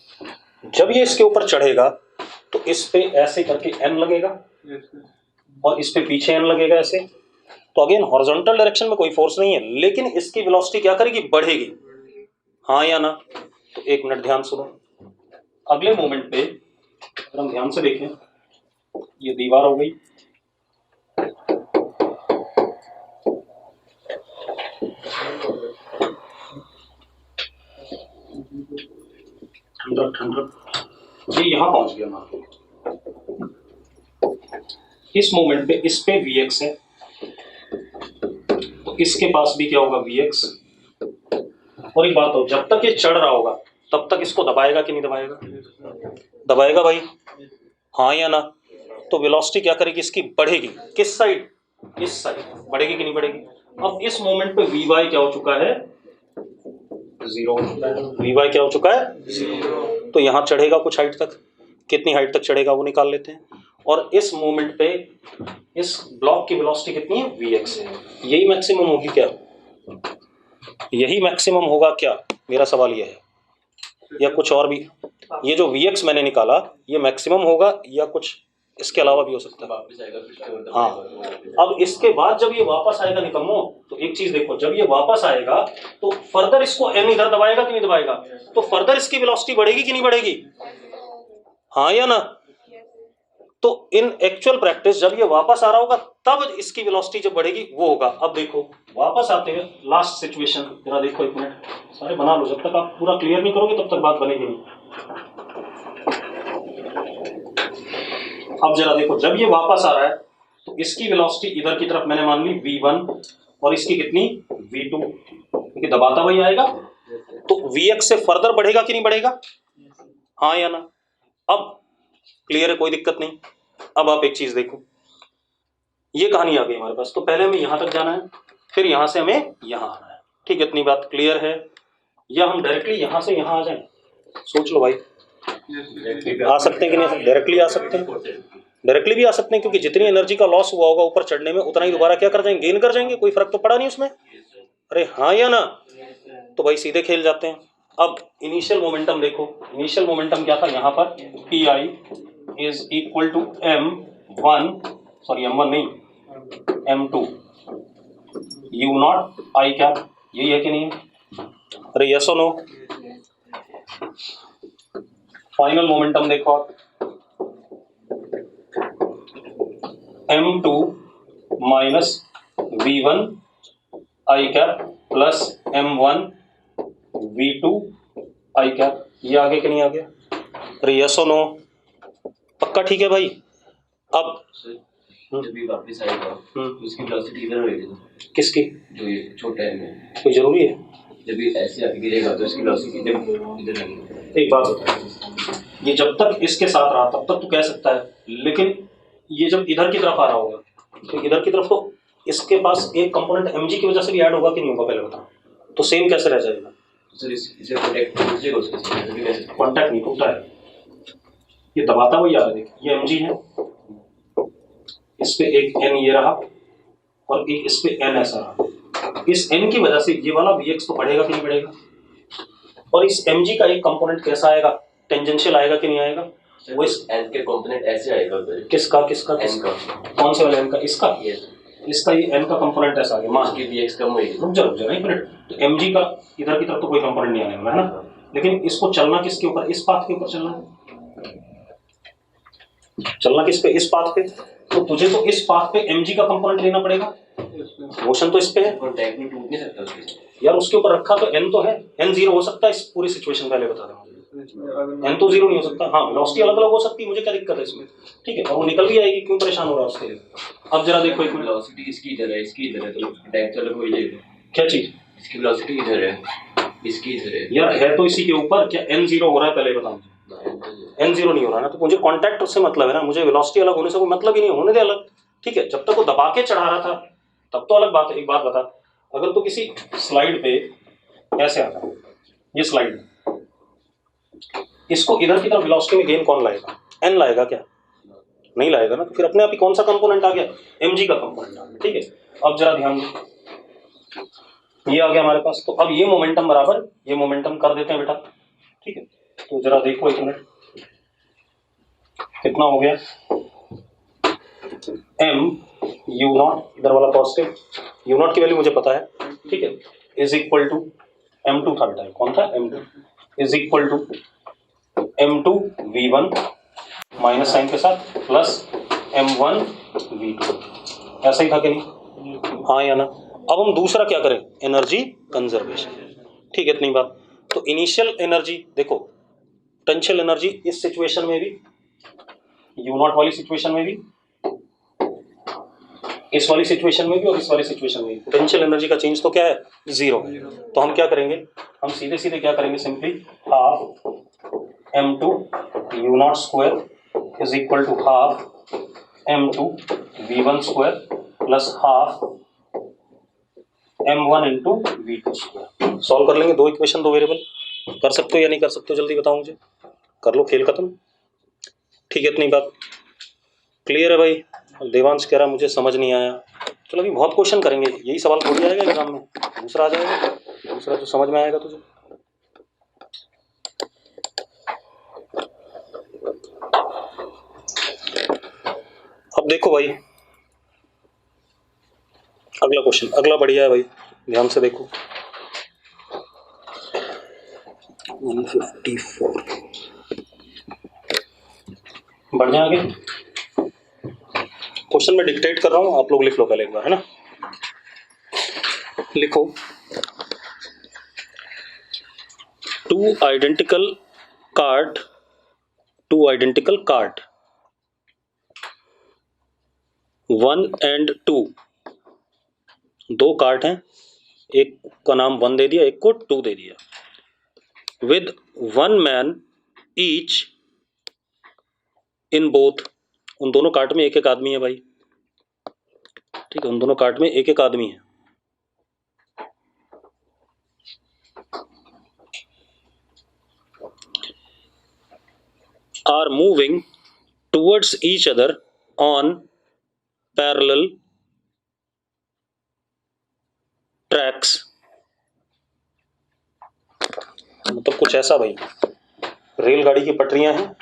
जब ये इसके ऊपर चढ़ेगा तो इस पे ऐसे करके n लगेगा और इस पे पीछे n लगेगा ऐसे। तो अगेन हॉरिजॉन्टल डायरेक्शन में कोई फोर्स नहीं है, लेकिन इसकी वेलोसिटी क्या करेगी, बढ़ेगी, हाँ या ना। तो एक मिनट ध्यान सुनो, अगले मोमेंट पे अगर हम ध्यान से देखें, ये दीवार हो गई, ये यहां पहुंच गया मान, इस मोमेंट पे इस पे Vx है, तो इसके पास भी क्या होगा, Vx। और एक बात हो, जब तक ये चढ़ रहा होगा तब तक इसको दबाएगा कि नहीं दबाएगा, दबाएगा भाई, हाँ या ना। तो वेलोसिटी क्या करेगी, इसकी बढ़ेगी, किस साइड, इस साइड, बढ़ेगी कि नहीं बढ़ेगी। अब इस मोमेंट पे Vy क्या हो चुका है, 0 हो चुका है, Vy क्या हो चुका है, 0। तो यहाँ चढ़ेगा कुछ हाइट तक, कितनी हाइट तक चढ़ेगा वो निकाल लेते हैं। और इस मोमेंट पे इस ब्लॉक की वेलोसिटी कितनी है, Vx है। यही मैक्सिमम होगी क्या, यही मैक्सिमम होगा क्या, मेरा सवाल यह है, या कुछ और भी। ये जो Vx मैंने निकाला ये मैक्सिमम होगा या कुछ इसके अलावा भी हो सकता है। हाँ, अब इसके बाद जब ये वापस आएगा निकम्मो, तो एक चीज देखो, जब ये वापस आएगा तो फर्दर इसको n इधर दबाएगा कि नहीं दबाएगा, तो फर्दर इसकी वेलोसिटी बढ़ेगी कि नहीं बढ़ेगी, हाँ या ना। तो इन एक्चुअल प्रैक्टिस जब ये वापस आ रहा होगा तब इसकी वेलोसिटी जब बढ़ेगी वो होगा। अब देखो वापस आते हैं लास्ट सिचुएशन, जरा देखो एक मिनट, सारे बना लो, जब तक आप पूरा क्लियर नहीं करोगे तब तक बात बनेगी नहीं। अब जरा देखो, जब ये वापस आ रहा है तो इसकी वेलोसिटी इधर की तरफ मैंने मान ली v1 और इसकी कितनी v2, क्योंकि दबाता वही आएगा, तो vx से फर्दर बढ़ेगा कि नहीं बढ़ेगा, हाँ या ना। अब क्लियर है, कोई दिक्कत नहीं। अब आप एक चीज देखो, ये कहानी आ गई हमारे पास, तो पहले हमें यहां तक जाना है, फिर यहां से हमें यहां आना है, ठीक है, इतनी बात क्लियर है। या हम डायरेक्टली यहां से यहां आ जाएं, सोच लो भाई, आ सकते हैं कि नहीं, डायरेक्टली आ सकते हैं, डायरेक्टली भी आ सकते हैं, क्योंकि जितनी एनर्जी का लॉस हुआ होगा ऊपर चढ़ने में उतना ही दोबारा क्या कर जाएंगे, गेन कर जाएंगे, कोई फर्क तो पड़ा नहीं उसमें, अरे हाँ या ना। तो भाई सीधे खेल जाते हैं। अब इनिशियल मोमेंटम देखो, इनिशियल मोमेंटम क्या था, यहाँ पर Pi is equal to m1, sorry m1 नहीं m2 u not I cap, यही है कि नहीं, अरे यस और नो। फाइनल मोमेंटम देखो आप, m2 minus v1 I cap plus m1 v2 I cap, ये आगे कि नहीं आ गया, अरे यस और नो, पक्का ठीक है भाई। अब जब भी वापस आएगा उसकी वेलोसिटी इधर होगी, किसकी, जो ये छोटा है, कोई जरूरी है, जब भी ऐसे आगे गिरेगा तो इसकी वेलोसिटी इधर लगेगी। एक बात बता, ये जब तक इसके साथ रहा तब तक तो कह सकता है, लेकिन ये जब इधर की तरफ आ रहा होगा तो इधर की तरफ तो इसके पास एक कंपोनेंट mg की वजह से भी ऐड होगा कि नहीं होगा, पहले बता, तो सेम कैसे रह जाएगा, सर इसे कॉन्टैक्ट नहीं टूटा है, ये दबाता हुआ याद है, देख ये mg है, इस पे एक n ये रहा और एक इस पे n ऐसा रहा, इस n की वजह से ये वाला Vx तो बढ़ेगा कि नहीं बढ़ेगा, और इस mg का एक कंपोनेंट कैसा आएगा, टेंजेंशियल आएगा कि नहीं आएगा, वो इस n के कंपोनेंट ऐसे आएगा उधर, किसका किसका n का, कौन से वाले n का, इसका, yes इसका ये n का कंपोनेंट ऐसा आ गया, मान उसकी Vx कम होगी, रुक जा एक मिनट, तो mg का इधर की तरफ तो कोई कंपोनेंट नहीं आने वाला है ना, लेकिन इसको चलना किसके ऊपर, इस पाथ के ऊपर चलना है, चलना किस पे, इस पाथ पे, तो तुझे तो इस पाथ पे mg का कंपोनेंट लेना पड़ेगा, मोशन तो इस पे है, कॉन्टैक्ट में टूट नहीं सकता उसके, यार उसके ऊपर रखा तो n तो है, n जीरो हो सकता है इस पूरी सिचुएशन, पहले बता दें मुझे। n तो जीरो नहीं हो सकता, हाँ वेलोसिटी अलग अलग हो सकती है, मुझे क्या दिक्कत है इसमें, ठीक है, और वो निकल भी आएगी, क्यों परेशान हो रहा है उसके लिए। अब जरा देखो एक मिनट, वेलोसिटी इसकी इधर है, इसकी इधर है, तो डायरेक्ट अलग हो जाएगा। क्या चीज, इसकी वेलोसिटी इधर है, इसकी इधर है यार है तो इसी के ऊपर, क्या n जीरो हो रहा है पहले बताओ मुझे। n जीरो नहीं हो रहा है ना, तो मुझे कांटेक्ट उससे मतलब है ना, मुझे वेलोसिटी अलग होने से कोई मतलब ही नहीं, होने दे अलग, ठीक है, जब तक वो दबा के चढ़ा रहा था तब तो अलग बात है। एक बात बता, अगर तो किसी स्लाइड पे ऐसे आता, ये स्लाइड, इसको इधर की तरफ वेलोसिटी में गेन कौन लाएगा, n लाएगा क्या, नहीं लाएगा ना, तो फिर अपने आप ही कौन सा कंपोनेंट आ गया, mg का कंपोनेंट आ गया, ठीक है। अब जरा ध्यान दो, ये आ गया हमारे पास, तो अब ये मोमेंटम बराबर ये मोमेंटम कर देते हैं बेटा, ठीक है। तो जरा देखो एक मिनट, कितना हो गया, m u नॉट, इधर वाला पॉजिटिव, u नॉट की वैल्यू मुझे पता है, ठीक है, इज इक्वल टू m2 था बेटा, कौन था, m2 is equal to m2 v1 minus sign के साथ प्लस m1 v2, ऐसा ही था कि नहीं, हाँ या ना। अब हम दूसरा क्या करें, एनर्जी कंजर्वेशन, ठीक है, इतनी बात। तो इनिशियल एनर्जी देखो, पोटेंशियल एनर्जी इस सिचुएशन में भी, यू नॉट वाली सिचुएशन में भी, इस वाली सिचुएशन में भी और इस वाली सिचुएशन में भी पोटेंशियल एनर्जी का चेंज तो क्या है, जीरो है। तो हम क्या करेंगे, हम सीधे सीधे क्या करेंगे, simply half m2 u naught square is equal to half m2 v1 square plus half m1 into v2 square. Solve कर लेंगे, दो इक्वेशन, दो वेरिएबल, कर सकते हो या नहीं कर सकते हो, जल्दी बताओ मुझे, कर लो, खेल खत्म, ठीक है, इतनी बात क्लियर है भाई। देवांश कह रहा मुझे समझ नहीं आया, चलो अभी बहुत क्वेश्चन करेंगे, यही सवाल थोड़ी आएगा एग्जाम में, दूसरा आ जाएगा, दूसरा तो समझ में आएगा तुझे। अब देखो भाई अगला क्वेश्चन, अगला बढ़िया है भाई, ध्यान से देखो, 154, बढ़िया आगे, क्वेश्चन में डिक्टेट कर रहा हूं, आप लोग लिख लो पहले एक बार, है ना, लिखो, टू आइडेंटिकल कार्ड 1 and 2, दो कार्ड हैं, एक का नाम 1 दे दिया, एक को 2 दे दिया, with 1 man each in both, उन दोनों कार्ड में एक एक आदमी है भाई, ठीक है, उन दोनों कार्ड में एक एक आदमी है। Are moving towards each other on parallel tracks, मतलब कुछ ऐसा भाई, रेलगाड़ी की पटरियां हैं,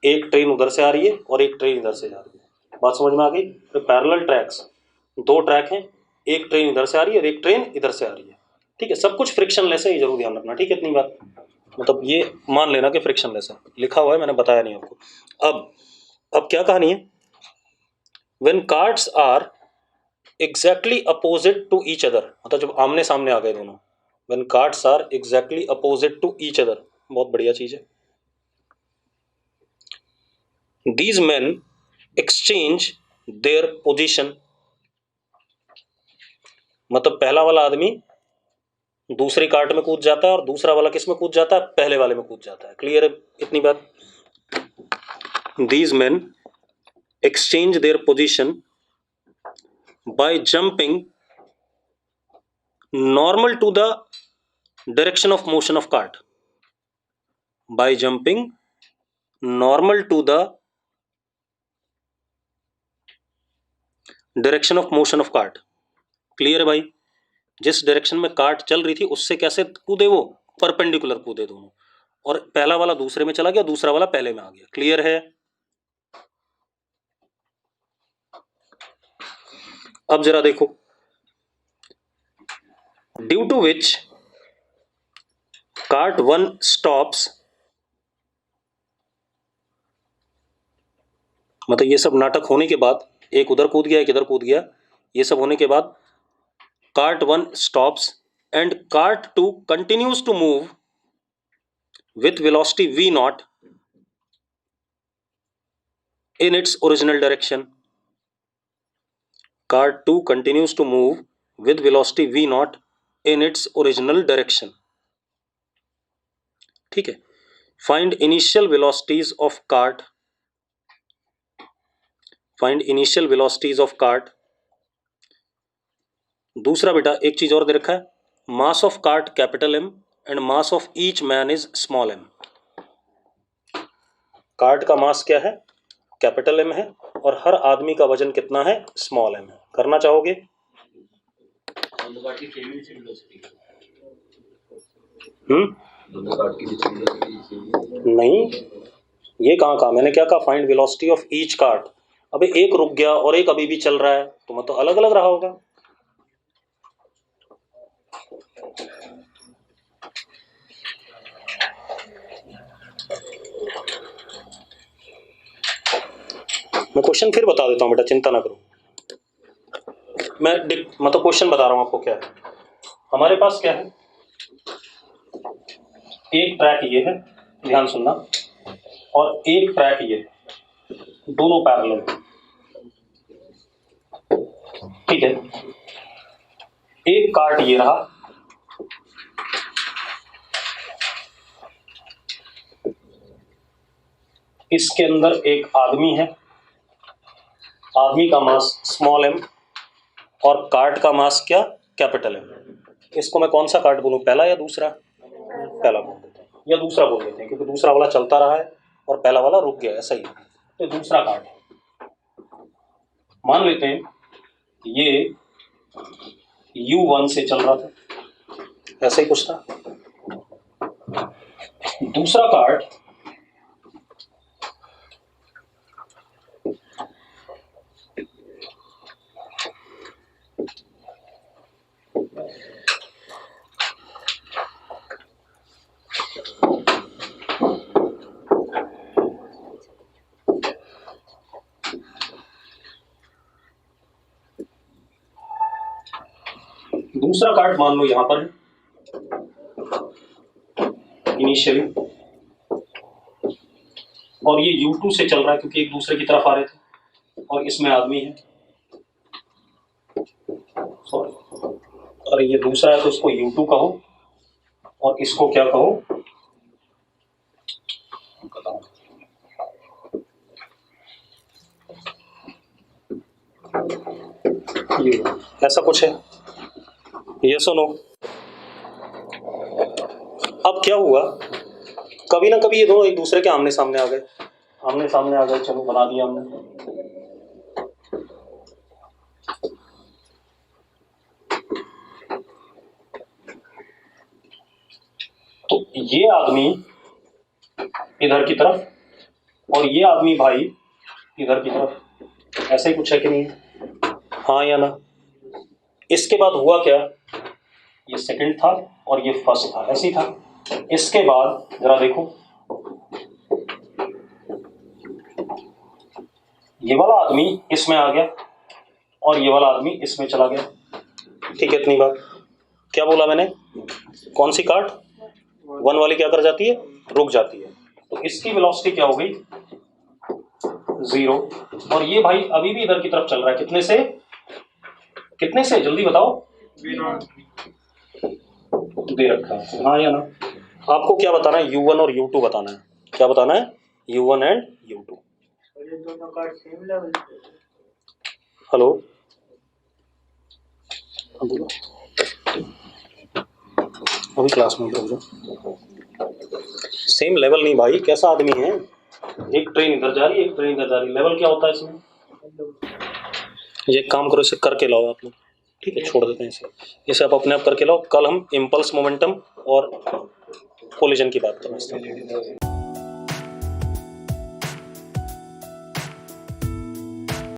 एक ट्रेन उधर से आ रही है और एक ट्रेन इधर से जा रही है, बात समझ में आ गई। तो पैरेलल ट्रैक्स, दो ट्रैक हैं, एक ट्रेन इधर से आ रही है और एक ट्रेन इधर से आ रही है, ठीक है, सब कुछ फ्रिक्शनलेस है, ये जरूर ध्यान रखना, ठीक है, इतनी बात, मतलब ये मान लेना कि फ्रिक्शनलेस है, लिखा हुआ है, मैंने बताया नहीं आपको। अब क्या कहानी है, when cards are exactly opposite to each other, मतलब जब आमने सामने आ गए दोनों, when cards are exactly opposite to each other, बहुत बढ़िया चीज है। These men exchange their position, मतलब पहला वाला आदमी दूसरी कार्ट में कूद जाता है और दूसरा वाला किस में कूद जाता है, पहले वाले में कूद जाता है, क्लियर है इतनी बात। These men exchange their position by jumping normal to the direction of motion of cart, by jumping normal to the direction of motion of cart, clear है भाई, जिस डायरेक्शन में कार्ट चल रही थी उससे कैसे कूदे, वो परपेंडिकुलर कूदे दोनों, और पहला वाला दूसरे में चला गया, दूसरा वाला पहले में आ गया, क्लियर है। अब जरा देखो, due to which cart 1 stops, मतलब ये सब नाटक होने के बाद, एक उधर कूद गया एक इधर कूद गया, ये सब होने के बाद cart 1 stops and cart 2 continues to move with velocity v naught in its original direction. Cart 2 continues to move with velocity v naught in its original direction. ठीक है. Find initial velocities of cart. Find initial velocities of cart. दूसरा बेटा एक चीज और दे रखा है, mass of cart capital M and mass of each man is small M. Cart का मास क्या है? कैपिटल एम है और हर आदमी का वजन कितना है? स्मॉल एम है. करना चाहोगे? नहीं, ये कहाँ कहा मैंने? क्या कहा? Find velocity of each cart. अबे एक रुक गया और एक अभी भी चल रहा है, तो मतलब अलग अलग रहा होगा. मैं क्वेश्चन फिर बता देता हूं बेटा, चिंता ना करो. मैं मतलब क्वेश्चन बता रहा हूं आपको क्या है. हमारे पास क्या है? एक ट्रैक ये है, ध्यान सुनना, और एक ट्रैक ये है, दोनों पैरेलल. ठीक है. एक कार्ट ये रहा, इसके अंदर एक आदमी है, आदमी का मास स्मॉल एम और कार्ट का मास क्या? Capital M. इसको मैं कौन सा कार्ट बोलूं, पहला या दूसरा? पहला बोल देते हैं या दूसरा बोल देते हैं, क्योंकि दूसरा वाला चलता रहा है और पहला वाला रुक गया, ऐसा ही. तो दूसरा कार्ट है. मान लेते हैं ये U1 से चल रहा था, ऐसा ही कुछ था. दूसरा कार्ट दूसरा कार्ट मान लो यहां पर इनिशियली, और ये U2 से चल रहा है क्योंकि एक दूसरे की तरफ आ रहे थे, और इसमें आदमी है. सॉरी, अरे ये दूसरा है तो इसको U2 कहो और इसको क्या कहो? ऐसा कुछ है. ये सुनो, अब क्या हुआ? कभी ना कभी ये दोनों एक दूसरे के आमने सामने आ गए. आमने सामने आ गए, चलो बना दिया हमने. तो ये आदमी इधर की तरफ और ये आदमी भाई इधर की तरफ, ऐसा ही कुछ है कि नहीं? हाँ या ना? इसके बाद हुआ क्या? ये सेकंड था और ये फर्स्ट था, ऐसे ही था. इसके बाद जरा देखो, ये वाला आदमी इसमें आ गया और ये वाला आदमी इसमें चला गया. ठीक है, इतनी बात. क्या बोला मैंने? कौन सी कार्ट? 1 वाली क्या कर जाती है? रुक जाती है. तो इसकी वेलोसिटी क्या हो गई? 0. और ये भाई अभी भी इधर की तरफ चल रहा है. कितने से? कितने से? जल्दी बताओ. दे रखा है, हाँ या ना? आपको क्या बताना है? U1 और U2 बताना है. क्या बताना है? U1 and U2. हेलो, अभी क्लास में सेम लेवल नहीं भाई. कैसा आदमी है? एक ट्रेन इधर जा रही है, एक ट्रेन इधर जा रही है. लेवल क्या होता है इसमें? ये काम करो, इसे करके लाओ आप लोग. ठीक है, छोड़ देते हैं इसे. इसे आप अपने आप करके लाओ. कल हम इम्पल्स मोमेंटम और कोलिजन की बात करें.